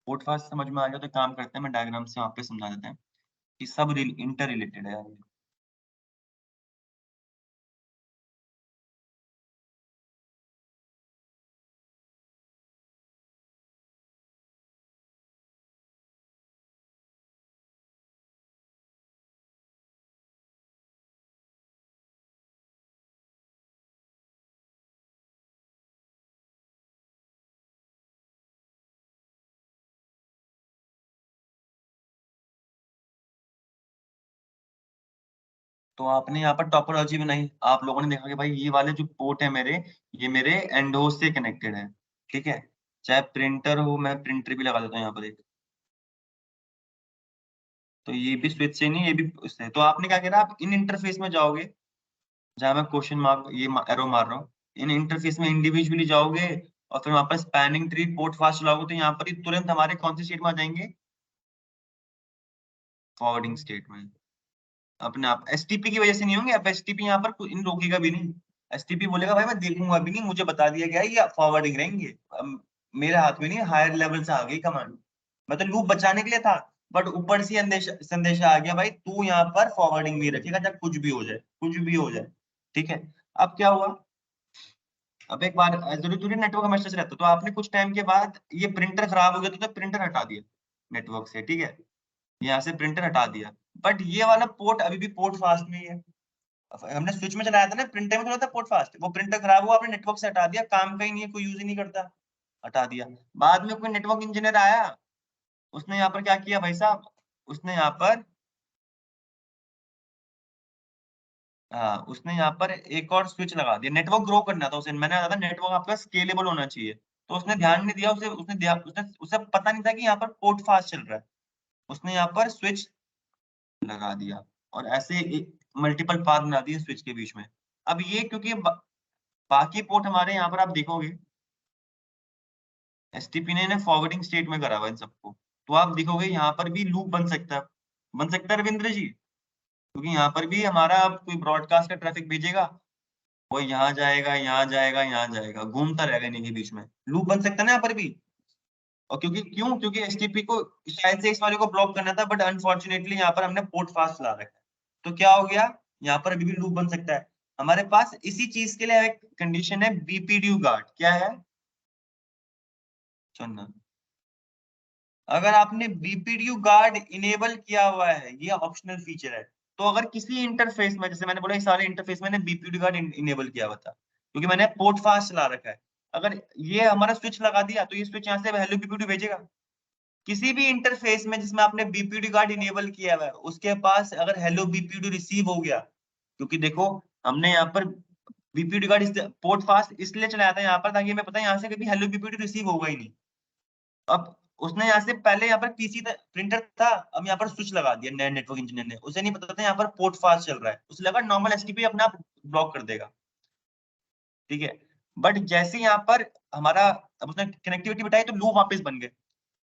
पोर्ट फास्ट समझ में आ गया तो काम करते हैं, मैं डायग्राम से वहाँ पे समझा देते हैं कि सब इंटर रिलेटेड है यार। तो आपने यहाँ पर टोपोलॉजी बनाई, आप लोगों ने देखा कि भाई ये वाले जो पोर्ट है मेरे, ये मेरे एंडोस से कनेक्टेड है, ठीक है। चाहे प्रिंटर हो, मैं प्रिंटर भी लगा देता हूँ यहाँ पर एक, तो ये भी स्विच से नहीं, ये भी उससे। तो आपने क्या करा, आप इन इंटरफेस में जाओगे, जहाँ मैं क्वेश्चन मार्क ये एरो मार रहा हूँ, इन इंटरफेस में इंडिविजुअली जाओगे और फिर वहां पर स्पैनिंग ट्री पोर्ट फास्ट चलाओगे, तो यहाँ पर ही तुरंत हमारे कौन सी स्टेट में आ जाएंगे, फॉरवर्डिंग स्टेट में अपने आप। एसटीपी की वजह से नहीं होंगे, अब एसटीपी यहाँ पर इन रोकेगा भी नहीं। एसटीपी बोलेगा भाई मैं देखूंगा भी नहीं, मुझे बता दिया गया है ये फॉरवर्डिंग रहेंगे, मेरे हाथ में नहीं, हायर लेवल से आ गई कमांड, मैं तो लूप बचाने के लिए था, बट ऊपर से संदेशा आ गया भाई तू यहाँ पर फॉरवर्डिंग भी रखेगा, चाहे कुछ भी हो जाए, कुछ भी हो जाए, ठीक है। अब क्या हुआ, अब एक बार जरूरी नेटवर्क का मैसेज रहता, तो आपने कुछ टाइम के बाद ये प्रिंटर खराब हो गया तो प्रिंटर हटा दिया नेटवर्क से, ठीक है, यहाँ से प्रिंटर हटा दिया, बट ये वाला पोर्ट अभी भी पोर्ट फास्ट में ही है। हमने स्विच में चलाया था ना, प्रिंटर में चला था पोर्ट फास्ट, वो प्रिंटर खराब हुआ, आपने नेटवर्क से हटा दिया, काम का ही नहीं है, कोई यूज ही नहीं करता, हटा दिया। बाद में कोई नेटवर्क इंजीनियर आया, उसने यहाँ पर क्या किया भाई साहब, उसने यहाँ पर उसने यहाँ पर एक और स्विच लगा दिया, नेटवर्क ग्रो करना था उसे, मैंने कहा था नेटवर्क आपका स्केलेबल होना चाहिए, तो उसने ध्यान नहीं दिया, उसने उसे पता नहीं था कि यहाँ पर पोर्ट फास्ट चल रहा है, उसने यहाँ पर स्विच लगा दिया और ऐसे मल्टीपल पाथ बना दिए स्विच के बीच में। अब ये क्योंकि बाकी पोर्ट हमारे यहाँ पर आप देखोगे एसटीपी ने फॉरवर्डिंग स्टेट में करा हुआ इन सबको, तो आप देखोगे यहाँ पर भी लूप बन सकता है रविंद्र जी, क्योंकि यहाँ पर भी हमारा अब कोई ब्रॉडकास्ट का ट्रैफिक भेजेगा, वो यहाँ जाएगा, यहाँ जाएगा, यहाँ जाएगा, घूमता रहेगा इन्हीं के बीच में, लूप बन सकता है ना यहाँ पर भी। और क्योंकि एसटीपी को शायद से इस वाले को ब्लॉक करना था, बट अनफॉर्चुनेटली यहाँ पर हमने पोर्ट फास्ट ला रखा है, तो क्या हो गया, यहाँ पर अभी भी लूप बन सकता है हमारे पास। इसी चीज के लिए एक कंडीशन है बीपीडीयू गार्ड, क्या है सुनना, अगर आपने बीपीडीयू गार्ड इनेबल किया हुआ है, ये ऑप्शनल फीचर है, तो अगर किसी इंटरफेस में, जैसे मैंने बोला इस सारे इंटरफेस में बीपीडीयू गार्ड इनेबल किया हुआ था, क्योंकि मैंने पोर्ट फास्ट चला रखा है, अगर ये हमारा स्विच लगा दिया तो ये स्विच यहाँ से हेलो बीपीडीयू भेजेगा। किसी भी इंटरफेस में जिसमें आपने बीपीडीयू गार्ड इनेबल किया हुआ है, उसके पास अगर हेलो बीपीडीयू रिसीव हो गया, क्योंकि देखो हमने यहाँ पर बीपीडीयू गार्ड पोर्ट फास्ट इसलिए चलाया था यहाँ पर, ताकि हमें पता है यहाँ से कभी हेलो बीपीडीयू रिसीव होगा ही नहीं। अब उसने यहाँ से पहले यहाँ पर पीसी प्रिंटर था, अब यहाँ पर स्विच लगा दिया नए नेटवर्क इंजीनियर ने, उसे नहीं पता था यहाँ पर पोर्ट फास्ट चल रहा है, उसे लगा नॉर्मल एसटीपी अपने आप ब्लॉक कर देगा, ठीक है। बट जैसे यहाँ पर हमारा, अब उसने कनेक्टिविटी बिठाई तो लूप वापस बन गए,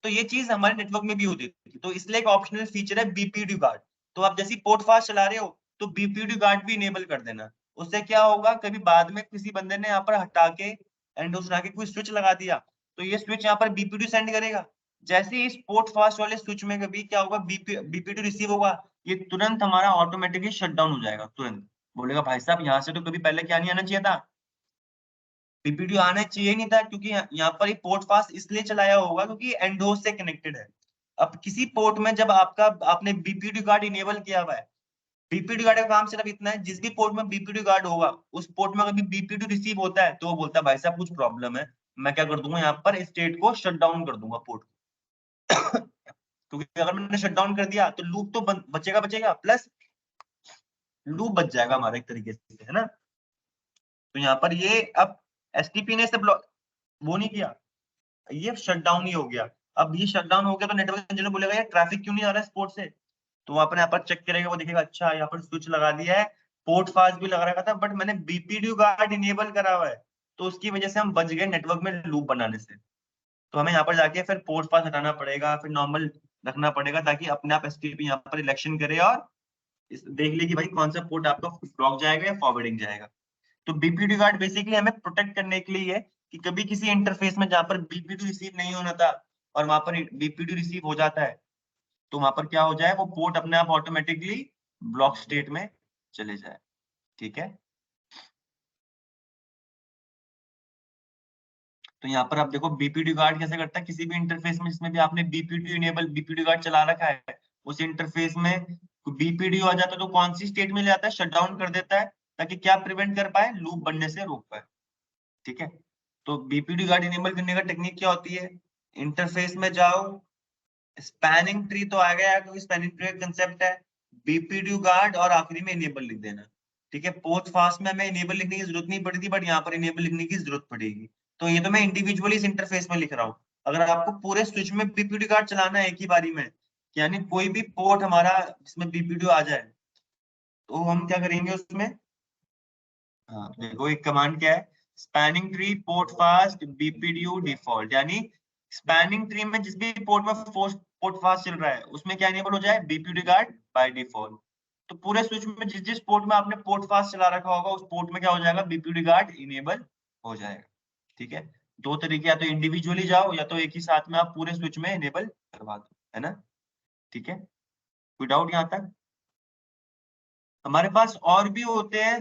तो ये चीज हमारे नेटवर्क में भी होती थी, तो इसलिए एक ऑप्शनल फीचर है बीपीडीयू गार्ड, तो आप जैसे पोर्ट फास्ट चला रहे हो तो बीपीडीयू गार्ड भी इनेबल कर देना, उससे क्या होगा, कभी बाद में किसी बंदे ने यहाँ पर हटा के एंडोस हटा के कोई स्विच लगा दिया, तो ये स्विच यहाँ पर बीपीडीयू सेंड करेगा, जैसे ही इस पोर्ट फास्ट वाले स्विच में कभी क्या होगा, बीपीडीयू रिसीव होगा, ये तुरंत हमारा ऑटोमेटिकली शट डाउन हो जाएगा, तुरंत बोलेगा भाई साहब यहाँ से तो कभी पहले क्या नहीं आना चाहिए था, बीपीडीयू आना चाहिए नहीं था, क्योंकि यहाँ पर ये पोर्ट फास्ट इसलिए चलाया होगा क्योंकि एंडोस से कनेक्टेड है। अब किसी पोर्ट में जब आपने बीपीडीयू गार्ड इनेबल किया हुआ है, बीपीडीयू गार्ड का काम सिर्फ इतना है, जिस भी पोर्ट में बीपीडीयू गार्ड होगा उस पोर्ट में कभी बीपीडीयू रिसीव होता है तो वो बोलता है भाई साहब कुछ प्रॉब्लम है, मैं क्या कर दूंगा यहाँ पर स्टेट को शट डाउन कर दूंगा पोर्ट क्योंकि अगर मैंने शट डाउन कर दिया तो लूप तो बचेगा बचेगा, प्लस लूप बच जाएगा हमारा एक तरीके से, है ना। तो यहाँ पर ये अब एसटीपी ने इसे वो नहीं किया, ये शट डाउन ही हो गया। अब ये शट डाउन हो गया तो नेटवर्क इंजीनियर बोलेगा यार ट्रैफिक क्यों नहीं आ रहा है पोर्ट से, तो वो अपने यहाँ पर चेक करेगा, वो देखेगा अच्छा यहाँ पर स्विच लगा दिया है, पोर्ट फास्ट भी लगा रखा था, बट मैंने बीपीडीयू गार्ड इनेबल करा हुआ है, तो उसकी वजह से हम बच गए नेटवर्क में लूप बनाने से। तो हमें यहाँ पर जाके फिर पोर्ट फास्ट हटाना पड़ेगा, फिर नॉर्मल रखना पड़ेगा, ताकि अपने आप एसटीपी यहाँ पर इलेक्शन करे और देख ले कि भाई कौन सा पोर्ट आपका ब्लॉक जाएगा या फॉरवर्डिंग जाएगा। तो बीपीडीयू गार्ड बेसिकली हमें प्रोटेक्ट करने के लिए है कि कभी किसी इंटरफेस में जहां पर बीपीडीयू रिसीव नहीं होना था, और वहां पर बीपीडी रिसीव हो जाता है, तो वहां पर क्या हो जाए, वो पोर्ट अपने आप ऑटोमेटिकली ब्लॉक स्टेट में चले जाए। ठीक है, तो यहाँ पर आप देखो बीपीडी गार्ड कैसे करता है, किसी भी इंटरफेस में जिसमें भी आपने बीपीडी गार्ड चला रखा है, उस इंटरफेस में बीपीडी आ जाता है तो कौन सी स्टेट में ले आता है, शट डाउन कर देता है, ताकि क्या प्रिवेंट कर पाए, लूप बनने से रोक पाए। ठीक है, तो बीपीडी गार्ड इनेबल करने का टेक्निक क्या होती है, इंटरफेस में जाओ, स्पैनिंग ट्री तो आ गया, क्योंकि स्पैनिंग ट्री का कंसेप्ट है, बीपीडी गार्ड और आखिरी में इनेबल लिख देना। ठीक है, पोस्ट फास्ट में हमें इनेबल लिखने की जरूरत नहीं पड़ती, बट यहाँ पर इनेबल लिखने की जरूरत पड़ेगी। तो ये तो मैं इंडिविजुअली इस इंटरफेस में लिख रहा हूँ। अगर आपको पूरे स्विच में बीपीडी गार्ड चलाना है एक ही बारी में, यानी कोई भी पोर्ट हमारा जिसमें बीपीडी आ जाए, तो हम क्या करेंगे उसमें, हाँ देखो एक कमांड क्या है, spanning tree port fast BPDU default, यानी स्पैनिंग ट्री में जिस भी पोर्ट में पोर्ट फास्ट चल रहा है उसमें क्या इनेबल हो जाए, बीपीडी गार्ड बाय डिफॉल्ट। तो पूरे स्विच में जिस जिस पोर्ट में आपने पोर्ट फास्ट चला रखा होगा उस पोर्ट में क्या हो जाएगा, बीपीडी गार्ड इनेबल हो जाएगा। ठीक है, दो तरीके, या तो इंडिविजुअली जाओ या तो एक ही साथ में आप पूरे स्विच में इनेबल करवा दो, है ना। ठीक है, कोई डाउट यहाँ तक। हमारे पास और भी होते हैं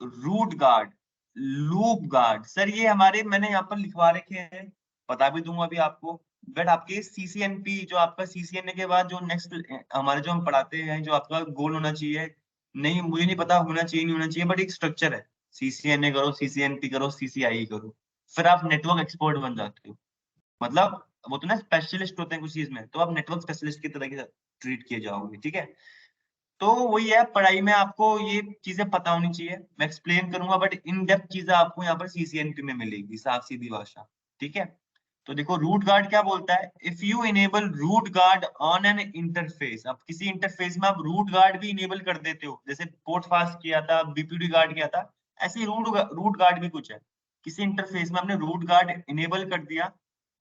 root guard, loop guard. Sir ये हमारे मैंने यहाँ पर लिखवा रखे हैं, बता भी दूंगा अभी आपको, बट आपके सीसीएनपी जो आपका सीसीएनए के बाद जो नेक्स्ट हमारे जो हम पढ़ाते हैं, जो आपका गोल होना चाहिए, नहीं मुझे नहीं पता होना चाहिए नहीं होना चाहिए, बट एक स्ट्रक्चर है, सीसीएनए करो, सीसीएनपी करो, सीसीआई करो, फिर आप नेटवर्क एक्सपर्ट बन जाते हो। मतलब वो तो ना स्पेशलिस्ट होते हैं कुछ चीज में, तो आप नेटवर्क स्पेशलिस्ट की तरह ट्रीट किए जाओगे। ठीक है, तो वही है, पढ़ाई में आपको ये चीजें पता होनी चाहिए, मैं एक्सप्लेन करूंगा, बट इन डेप्थ चीजें आपको यहाँ पर सीसीएनपी में मिलेगी, साफ सीधी भाषा। ठीक है, तो देखो रूट गार्ड क्या बोलता है, if you enable root guard on an interface, अब किसी इंटरफेस में आप रूट गार्ड भी इनेबल कर देते हो, जैसे पोर्ट फास्ट किया था, बीपीडी गार्ड किया था, ऐसे ही रूट गार्ड भी कुछ है। किसी इंटरफेस में आपने रूट गार्ड इनेबल कर दिया,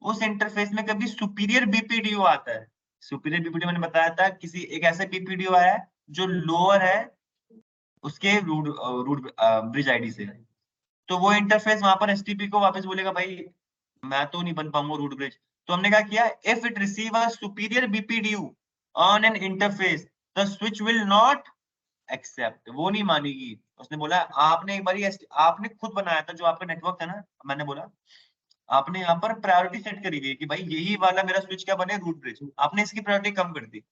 उस इंटरफेस में कभी सुपीरियर बीपीडीओ आता है, सुपीरियर बीपीडीओ मैंने बताया था, किसी एक ऐसा बीपीडीओ आया है जो लोअर है उसके रूट रूट ब्रिज आईडी से, तो वो इंटरफेस वहां पर एसटीपी को वापस बोलेगा भाई मैं तो नहीं बन पाऊंगा रूट ब्रिज। तो हमने क्या किया, if it receive a superior BPDU on an interface the switch will not accept, वो नहीं मानेगी। उसने बोला आपने एक बारी आपने खुद बनाया था जो आपका नेटवर्क था ना, मैंने बोला आपने यहाँ पर प्रायोरिटी सेट करी हुई है कि भाई यही वाला मेरा स्विच क्या बने, रूट ब्रिज, आपने इसकी प्रायोरिटी कम कर दी।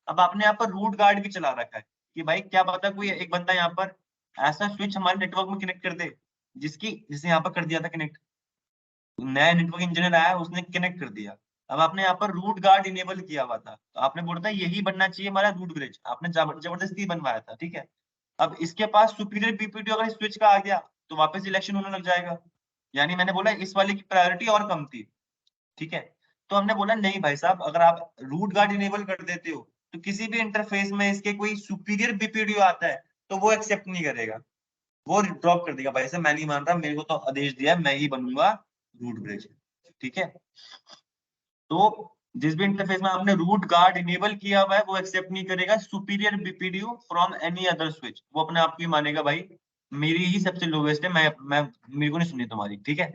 अब आपने यहाँ पर रूट गार्ड भी चला रखा है कि भाई क्या पता कोई एक बंदा यहाँ पर ऐसा स्विच हमारे नेटवर्क में कनेक्ट कर दे, जिसे यहाँ पर कर दिया था कनेक्ट, नया नेटवर्क इंजीनियर आया उसने कनेक्ट कर दिया। अब आपने यहाँ पर रूट गार्ड इनेबल किया हुआ था, तो आपने बोला था यही बनना चाहिए हमारा रूट ब्रिज, आपने जबरदस्ती बनवाया था। ठीक है, अब इसके पास सुपीरियर बीपीटी अगर स्विच का आ गया तो वापस इलेक्शन होने लग जाएगा, यानी मैंने बोला इस वाले की प्रायोरिटी और कम थी। ठीक है, तो हमने बोला नहीं भाई साहब, अगर आप रूट गार्ड इनेबल कर देते हो तो किसी भी इंटरफेस में इसके कोई सुपीरियर बीपीडीओ आता है तो वो एक्सेप्ट नहीं करेगा, वो ड्रॉप कर देगा, भाई साहब मैं नहीं मान रहा, मेरे को तो आदेश दिया है, मैं ही बनूंगा रूट ब्रिज। ठीक है, तो जिस भी इंटरफेस में आपने रूट गार्ड इनेबल किया हुआ है वो एक्सेप्ट नहीं करेगा superior BPDU from any other switch, वो अपने आप को ही मानेगा भाई मेरी ही सबसे लोवेस्ट है, मैं मेरे को नहीं सुननी तुम्हारी। ठीक है,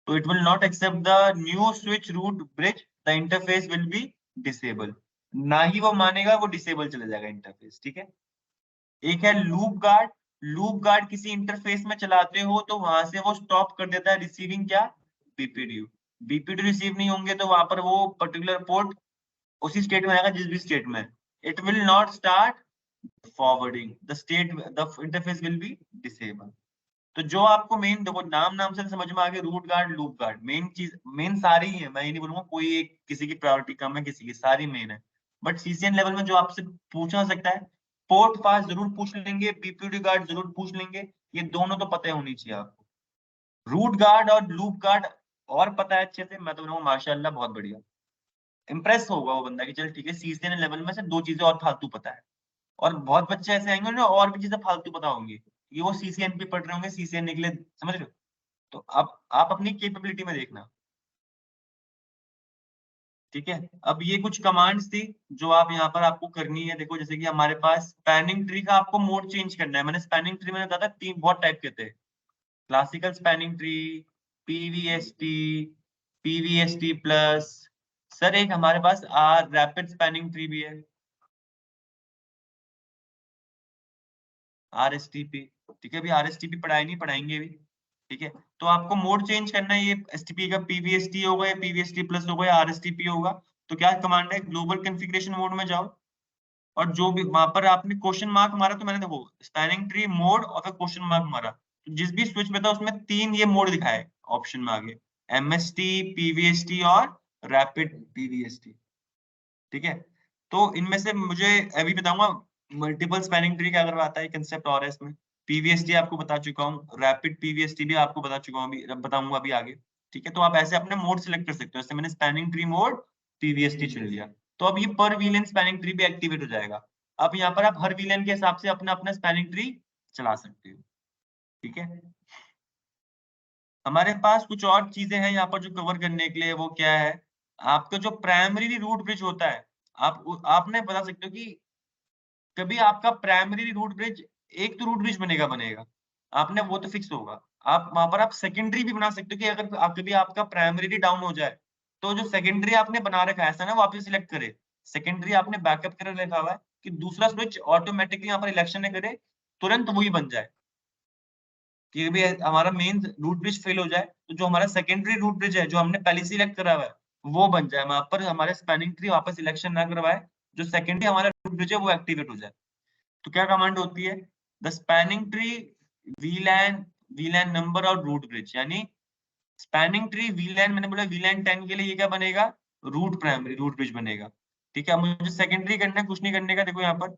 तो it will not accept the new switch root bridge, the interface will be disable, ना ही वो मानेगा, वो डिसेबल चला जाएगा इंटरफेस। ठीक है, एक है लूप गार्ड, लूप गार्ड किसी इंटरफेस में चलाते हो तो वहां से वो स्टॉप कर देता है रिसीविंग क्या, बीपीडीयू, बीपीडीयू रिसीव नहीं होंगे तो वहां पर वो पर्टिकुलर पोर्ट उसी स्टेट में आएगा जिस भी स्टेट में, it will not start forwarding the state, the interface will be disable. तो जो आपको मेन देखो नाम नाम से समझ में आ गया, root guard loop guard, main चीज मेन सारी ही है, मैं ये नहीं बोलूंगा कोई एक किसी की प्रायोरिटी कम है किसी की, सारी मेन है। बट सीसीएन लेवल में जो आपसे पूछा सकता है, पोर्ट पास जरूर पूछ लेंगे, बीपीडी गार्ड जरूर पूछ लेंगे, ये दोनों तो पता होनी चाहिए आपको। रूट गार्ड और लूप गार्ड और पता है अच्छे से, मैं तो बोलूंगा माशाल्लाह बहुत बढ़िया, इंप्रेस होगा वो बंदा कि चल ठीक है सीसीएन लेवल में से दो चीजें और फालतू पता है। और बहुत बच्चे ऐसे आएंगे ना और भी चीजें फालतू पता होंगी, ये वो सीसीएन पे पढ़ रहे होंगे, सीसीएन निकले, समझ रहे हो। तो अब आप अपनी कैपेबिलिटी में देखना। ठीक है, अब ये कुछ कमांड्स थी जो आप यहाँ पर आपको करनी है। देखो जैसे कि हमारे पास स्पैनिंग ट्री का आपको मोड चेंज करना है, मैंने स्पैनिंग ट्री में बताया था तीन बहुत टाइप के थे, classical spanning tree, PVST, PVST plus, sir एक हमारे पास रैपिड स्पैनिंग ट्री भी है, RSTP। ठीक है, अभी RSTP पढ़ाई नहीं, पढ़ाएंगे भी। ठीक है, तो आपको मोड चेंज करना है, ये STP का PVST होगा या PVST प्लस होगा या RSTP होगा। तो क्या कमांड है, ग्लोबल कॉन्फ़िगरेशन मोड में जाओ, और जो भी वहां पर आपने क्वेश्चन मार्क मारा, तो मैंने देखो स्पैनिंग ट्री मोड और फिर क्वेश्चन मार्क मारा, तो जिस भी स्विच में था उसमें 3 ये मोड दिखाए ऑप्शन में आगे, MST, PVST और रैपिड PVST। ठीक है, तो इनमें से मुझे अभी बताऊंगा मल्टीपल स्पैनिंग ट्री क्या करवाता है, कंसेप्ट और है इसमें। पीवीएसटी आपको बता चुका हूँ, रैपिड पीवीएसटी भी आपको बता चुका हूँ, अभी बताऊंगा अभी आगे। ठीक है, तो आप ऐसे अपने मोड सिलेक्ट कर सकते हो, जैसे मैंने स्पैनिंग ट्री मोड पीवीएसटी चुन लिया, तो अब ये पर वीलेन स्पैनिंग ट्री भी एक्टिवेट हो जाएगा। अब यहाँ पर आप हर वीलेन के हिसाब से अपना अपना स्पैनिंग ट्री चला सकते हो। ठीक है, हमारे पास कुछ और चीजें हैं यहाँ पर जो कवर करने के लिए, वो क्या है, आपका जो प्राइमरी रूट ब्रिज होता है, आपने बता सकते हो कि कभी आपका प्राइमरी रूट ब्रिज, एक तो रूट ब्रिज बनेगा, आपने वो तो फिक्स होगा। आप वहां पर आप सेकेंडरी भी बना सकते हो कि अगर कभी आपका प्राइमरी डाउन हो जाए, तो जो सेकेंडरी आपने बना रखा है, ऐसा ना वापस सिलेक्ट करे, सेकेंडरी आपने बैकअप कर रखा हुआ है कि दूसरा स्विच ऑटोमेटिकली यहाँ पर इलेक्शन ने करे, तुरंत वही बन जाए। कि भी हमारा मेन रूट ब्रिज फेल हो जाए, तो जो हमारा सेकेंडरी रूट ब्रिज है, जो हमने पहले सिलेक्ट करा हुआ है, वो बन जाए, वहां पर हमारे स्पैनिंग ट्री वापस सिलेक्शन ना करवाए, जो सेकेंडरी हमारा रूट ब्रिज है वो एक्टिवेट हो जाए। तो क्या कमांड होती है, द स्पैनिंग ट्री वीलैन, वीलैन नंबर और रूट ब्रिज, यानी स्पैनिंग ट्री वीलैन, मैंने बोला वीलैन 10 के लिए ये क्या बनेगा, रूट प्राइमरी रूट ब्रिज बनेगा। ठीक है, अब मुझे सेकेंडरी करना है, कुछ नहीं करने का, देखो यहाँ पर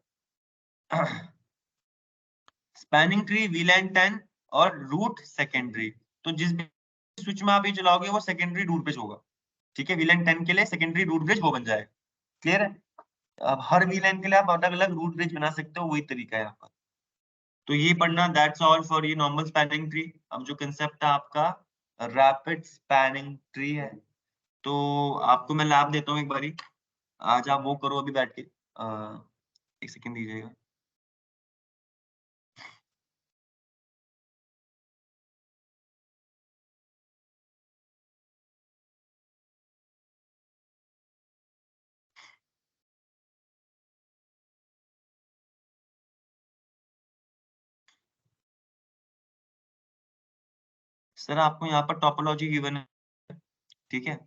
स्पैनिंग ट्री वीलैन 10 और रूट सेकेंडरी, तो जिस भी स्विच में आप ये चलाओगे वो सेकेंडरी रूट ब्रिज होगा। ठीक है, वीलैन 10 के लिए सेकेंडरी रूट ब्रिज वो बन जाएगा। क्लियर है, अब हर वीलैन के लिए आप अलग अलग रूट ब्रिज बना सकते हो, वही तरीका है यहाँ पर। तो ये पढ़ना, दैट्स ऑल फॉर ये नॉर्मल स्पैनिंग ट्री। अब जो कंसेप्ट है आपका रैपिड स्पैनिंग ट्री है, तो आपको मैं लैब देता हूँ एक बारी, आज आप वो करो अभी बैठ के। एक सेकंड दीजिएगा। सर आपको यहाँ पर टोपोलॉजी गिवन है। ठीक है,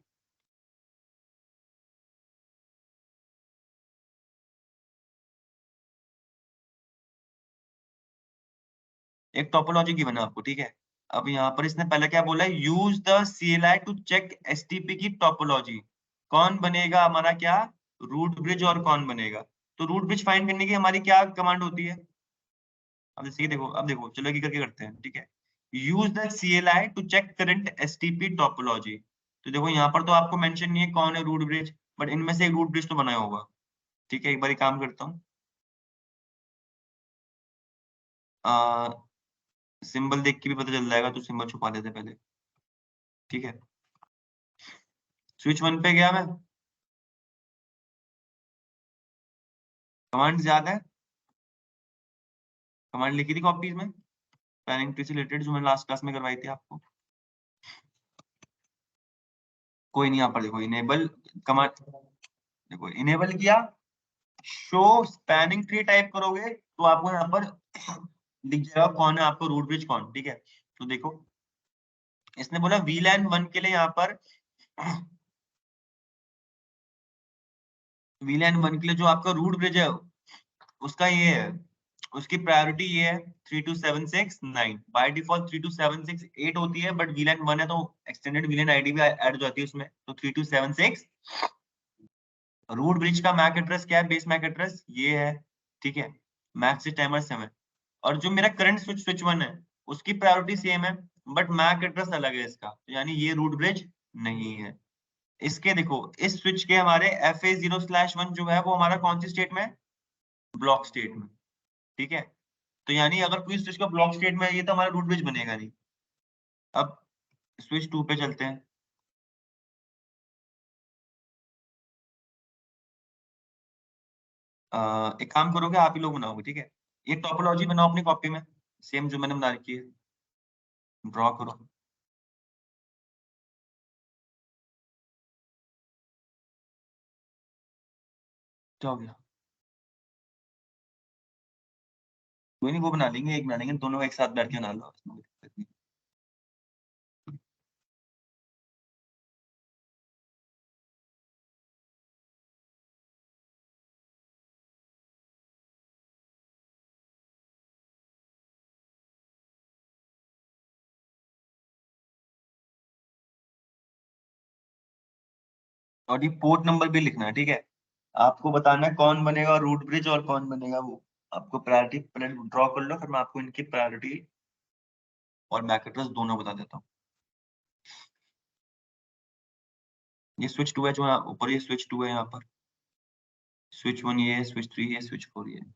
एक टोपोलॉजी गिवन है आपको। ठीक है, अब यहाँ पर इसने पहले क्या बोला है, use the CLI to check STP की टोपोलॉजी। कौन बनेगा हमारा क्या, रूट ब्रिज, और कौन बनेगा। तो रूट ब्रिज फाइंड करने की हमारी क्या कमांड होती है, अब जैसे कि देखो, अब देखो चलो एक करके करते हैं। ठीक है, use the CLI to check current STP topology. तो देखो यहाँ पर तो आपको मेंशन नहीं है कौन है रूट ब्रिज, बट इनमें से एक रूट ब्रिज तो बनाया होगा। ठीक है, एक बार काम करता हूँ, सिंबल देख के भी पता चल जाएगा, तो सिंबल छुपा देते पहले। ठीक है, स्विच 1 पे गया मैं, कमांड याद है, कमांड लिखी थी कॉपीज में, प्लानिंग ट्री से रिलेटेड, जो मैंने लास्ट क्लास में करवाई थी आपको। कोई नहीं, यहाँ पर देखो इनेबल कमांड, देखो इनेबल किया, शो स्पैनिंग ट्री टाइप करोगे तो आपको यहाँ पर दिख जाएगा कौन है आपको रूट ब्रिज कौन। ठीक है, तो देखो इसने बोला VLAN 1 के लिए यहाँ पर VLAN 1 के लिए जो आपका रूट ब्रिज है, उसका ये है, उसकी प्रायोरिटी ये है 32769, बाय डिफॉल्ट 32768 होती है, बट VLAN 1 है तो एक्सटेंडेड VLAN आईडी भी ऐड हो जाती है उसमें, तो 3276। रूट ब्रिज का मैक एड्रेस क्या है, बेस मैक एड्रेस ये है। ठीक है, मैक से टाइमर 7, और जो मेरा करंट स्विच स्विच 1 है, उसकी प्रायोरिटी सेम है, बट मैक एड्रेस अलग है इसका, तो यानी ये रूट ब्रिज नहीं है। इसके देखो, इस स्विच के हमारे FA0/1 जो है वो हमारा कौन सी स्टेट में है, ब्लॉक स्टेट में। ठीक है, तो यानी अगर कोई स्विच का ब्लॉक स्टेट में है, ये तो हमारा रूट ब्रिज बनेगा नहीं। अब स्विच 2 पे चलते हैं। एक काम करोगे, आप ही लोग बनाओगे। ठीक है, ये टोपोलॉजी बनाओ अपनी कॉपी में, सेम जो मैंने बना रखी है, ड्रॉ करो। क्या हो गया? कोई नहीं, वो बना लेंगे, एक बना लेंगे, दोनों एक साथ बैठ के बना लो, उसमें कोई दिक्कत नहीं। और ये पोर्ट नंबर भी लिखना है, ठीक है? आपको बताना है कौन बनेगा रूट ब्रिज और कौन बनेगा वो। आपको प्रायोरिटी पहले ड्रॉ कर लो, फिर मैं आपको इनकी प्रायोरिटी और मैक एड्रेस दोनों बता देता हूँ। ये स्विच 2 है जो यहाँ ऊपर, ये स्विच 2 है यहाँ पर, स्विच 1 ये है, स्विच 3 ये, स्विच 4 ये है।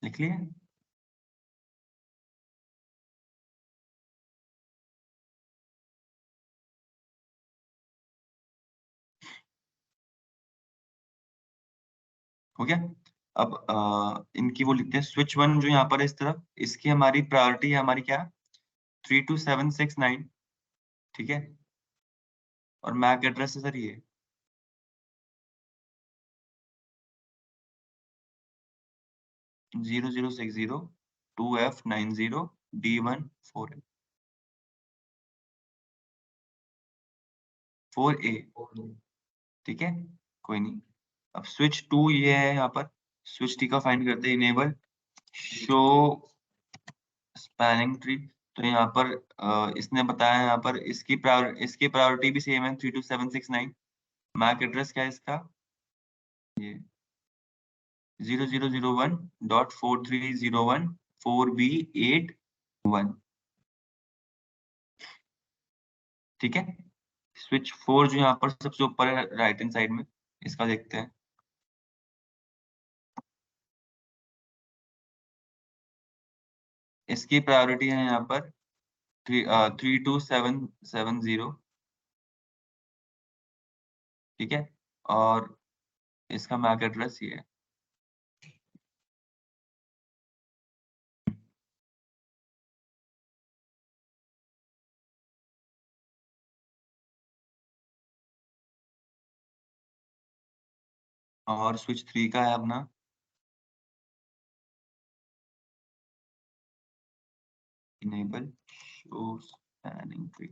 लिख लिया? हो गया? अब इनकी वो लिखते हैं, स्विच 1 जो यहाँ पर है इस तरफ, इसकी हमारी प्रायोरिटी है, हमारी क्या? 32769, ठीक है? और मैक एड्रेस है सर ये 0060 2F90 D1 4A, ठीक है? कोई नहीं। अब स्विच 2 ये है यहाँ पर, स्विच टी का फाइंड करते हैं, इनेबल शो स्पैनिंग ट्री। तो यहाँ पर इसने बताया, यहाँ पर इसकी प्रायोरिटी भी सेम है, 32769। मैक एड्रेस क्या है इसका? ये 0001.43014B81, ठीक है? स्विच 4 जो यहाँ पर सबसे ऊपर है राइट हैंड साइड में, इसका देखते हैं। इसकी प्रायोरिटी है यहाँ पर 32770, ठीक है? और इसका मैक एड्रेस ये है। और स्विच 3 का है अपना enable show spanning tree.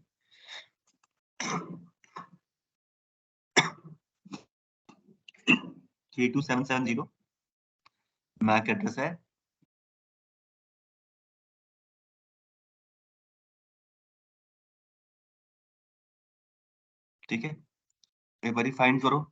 32770 MAC address है, ठीक है? एक बारी फाइंड करो।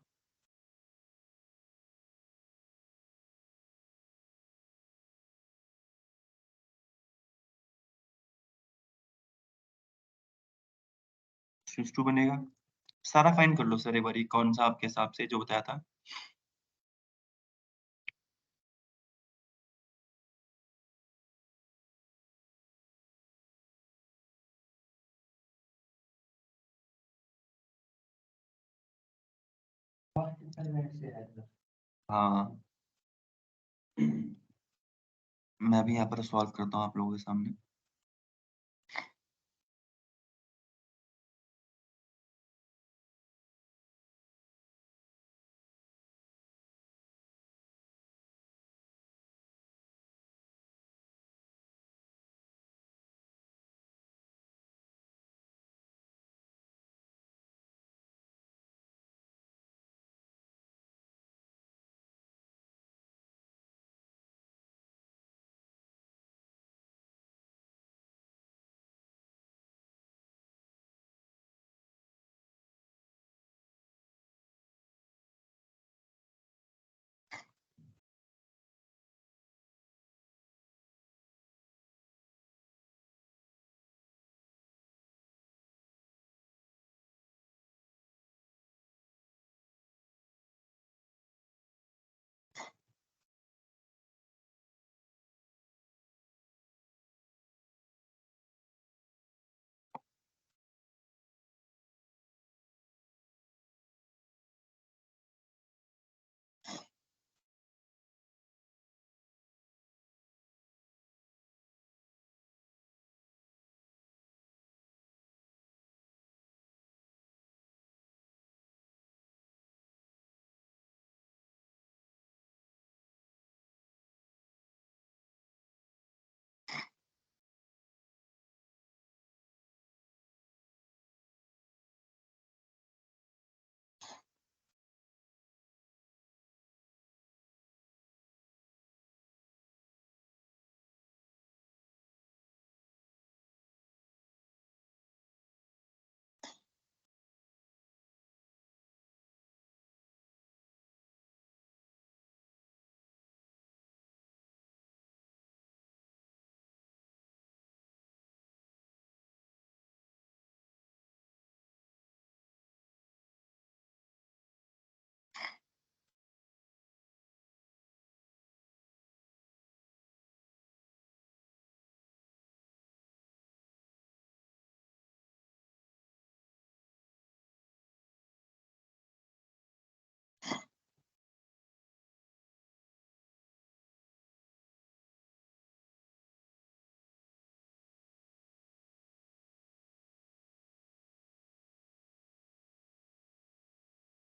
स्विच 2 बनेगा, सारा फाइंड कर लो सर एक बारी, कौन सा आपके हिसाब से जो बताया था। हाँ, मैं भी यहाँ पर सॉल्व करता हूँ आप लोगों के सामने।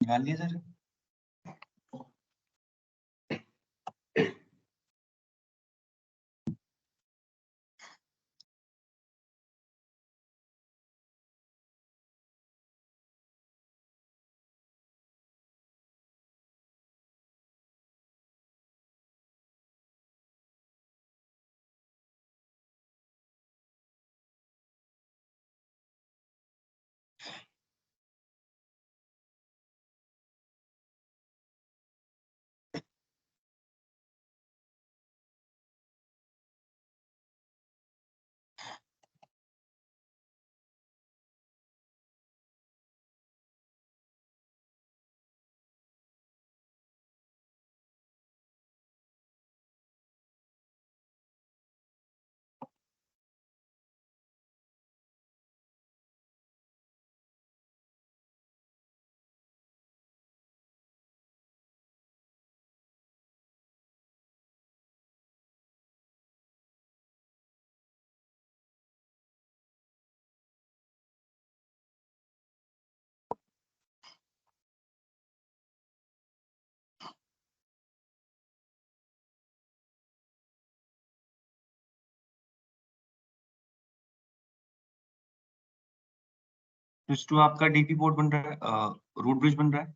निकाल लिया सर। स्विच टू आपका डीपी पोर्ट बन रहा है, रूट ब्रिज बन रहा है।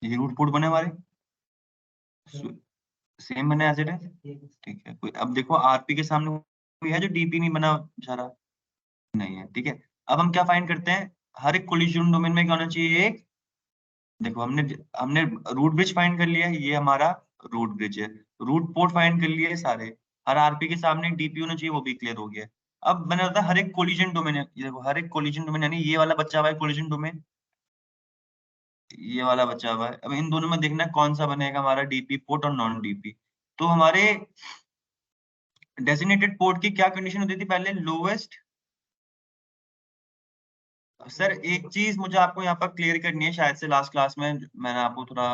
ये रूट पोर्ट बने हमारे, सेम बने एज इट है। ठीक है, कोई अब देखो आरपी के सामने कोई है जो डीपी नहीं बना बेचारा? नहीं है, ठीक है। अब हम क्या फाइंड करते हैं, हर एक कोलिजन डोमेन में क्या होना चाहिए, एक, देखो हमने हमने रूट ब्रिज फाइंड कर लिया है, ये हमारा रूट ब्रिज है। रूट पोर्ट फाइंड कर लिए सारे, हर आरपी के सामने एक डीपी होना चाहिए, वो भी क्लियर हो गया। अब मैंने बताया हर एक कोलिजन डोमेन है, ये देखो हर एक कोलिजन डोमेन, यानी ये वाला बच्चा हुआ है कोलिजन डोमेन, ये वाला बचा हुआ है। अब इन दोनों में देखना है कौन सा बनेगा हमारा डीपी पोर्ट और नॉन डीपी। तो हमारे डेजिग्नेटेड पोर्ट की क्या कंडीशन होती थी पहले, लोवेस्ट। सर एक चीज मुझे आपको यहाँ पर क्लियर करनी है, शायद से लास्ट क्लास में मैंने आपको थोड़ा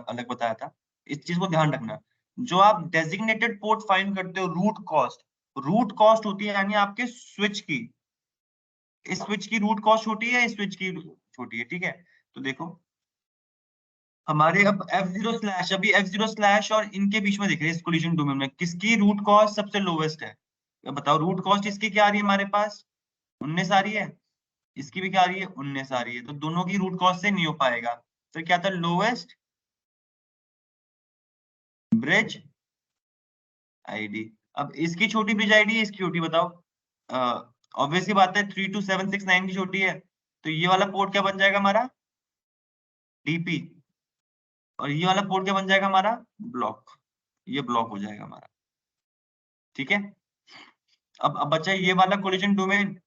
अलग बताया था, इस चीज को ध्यान रखना। जो आप डेजिग्नेटेड पोर्ट फाइंड करते हो, रूट कॉस्ट होती है यानी आपके स्विच की, इस स्विच की रूट कॉस्ट छोटी है, इस स्विच की छोटी है, ठीक है। तो देखो हमारे अब F0 स्लैश, अभी F0 स्लैश और इनके बीच में देख रहे हैं, इस कोलिजन डोमेन में किसकी रूट कॉस्ट सबसे लोवेस्ट है। अब बताओ रूट कॉस्ट इसकी क्या आ रही है हमारे पास, 19 आ रही है, इसकी भी क्या आ रही है, 19 आ रही है, तो दोनों की रूट कॉस्ट से नहीं हो पाएगा। फिर क्या था, लोवेस्ट ब्रिज आईडी। अब इसकी छोटी ब्रिज आईडी, इसकी छोटी बताओ, ऑब्वियसली बात है 32769 की छोटी है, तो ये वाला पोर्ट क्या बन जाएगा हमारा, डीपी, और ये वाला पोर्ट क्या बन जाएगा हमारा, ब्लॉक, ये ब्लॉक हो जाएगा हमारा, ठीक है। अब बचा ये वाला कोलिजन डोमेन,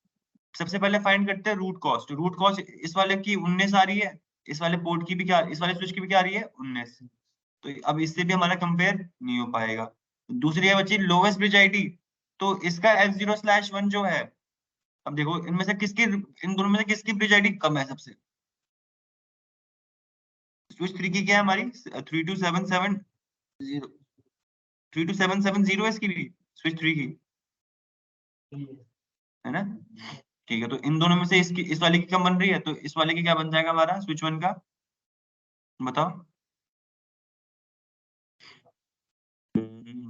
सबसे पहले फाइंड करते हैं रूट कॉस्ट। रूट कॉस्ट इस वाले की 19 आ रही है, इस वाले पोर्ट की भी क्या, इस वाले स्विच की भी क्या आ रही है, 19। तो अब इससे भी हमारा कंपेयर नहीं हो पाएगा। दूसरी है बची लोवेस्ट ब्रिज आईडी, तो इसका F0/1 जो है, अब देखो इनमें से किसकी, इन दोनों में से किसकी ब्रिज आईडी कम है सबसे, स्विच 3 की क्या है हमारी, 32770, 32770 है इसकी भी, स्विच 3 की, है ना। ठीक है, तो इन दोनों में से इसकी, इस वाले की कम बन रही है, तो इस वाले की क्या बन जाएगा हमारा, स्विच 1 का, बताओ।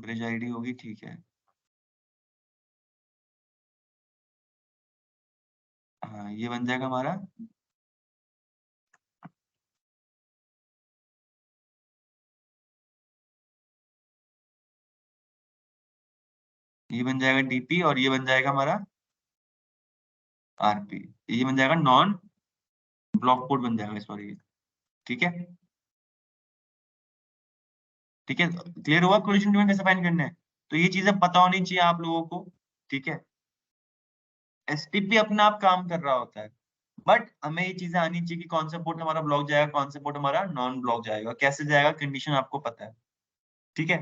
ब्रिज आईडी होगी, ठीक है। हाँ ये बन जाएगा हमारा, ये बन जाएगा डीपी, और ये बन जाएगा हमारा आरपी, ये बन जाएगा नॉन ब्लॉक कोड बन जाएगा, सॉरी। ठीक है, ठीक है, क्लियर हुआ कोलिशन में कैसे फाइंड करना है? तो ये चीजें पता होनी चाहिए आप लोगों को। ठीक है, एसटीपी अपना आप काम कर रहा होता है, बट हमें ये चीजें आनी चाहिए कि कौन सा पोर्ट हमारा ब्लॉक जाएगा, कौन सा पोर्ट हमारा नॉन ब्लॉक जाएगा, कैसे जाएगा, कंडीशन आपको पता है। ठीक है,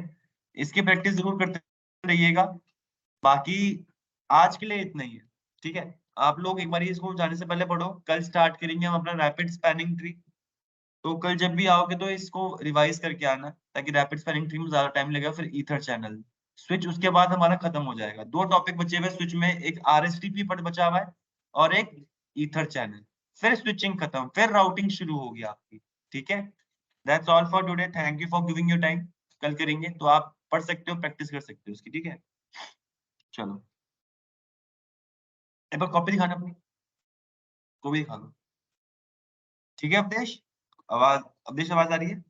इसकी प्रैक्टिस जरूर करते रहिएगा। बाकी आज के लिए इतना ही है। ठीक है, आप लोग एक बार इसको जाने से पहले पढ़ो, कल स्टार्ट करेंगे हम अपना रैपिड स्पैनिंग ट्री। तो कल जब भी आओगे तो इसको रिवाइज करके आना, ताकि रैपिड स्पैनिंग ट्री में ज्यादा टाइम लगेगा, फिर ईथर चैनल स्विच उसके बाद हमारा खत्म हो जाएगा। दो टॉपिक बचे हुए स्विच में, एक आरएसटीपी पट बचा हुआ है और एक ईथर चैनल। फिर स्विचिंग खत्म, फिर राउटिंग शुरू होगी आपकी। ठीक है, that's all for today, thank you for giving your time. कल करेंगे तो आप पढ़ सकते हो, प्रैक्टिस कर सकते हो उसकी। ठीक है, चलो एक बार कॉपी दिखाना अपनी, को भी दिखा दो। ठीक है अवधेश, आवाज, अवधेश आवाज आ रही है?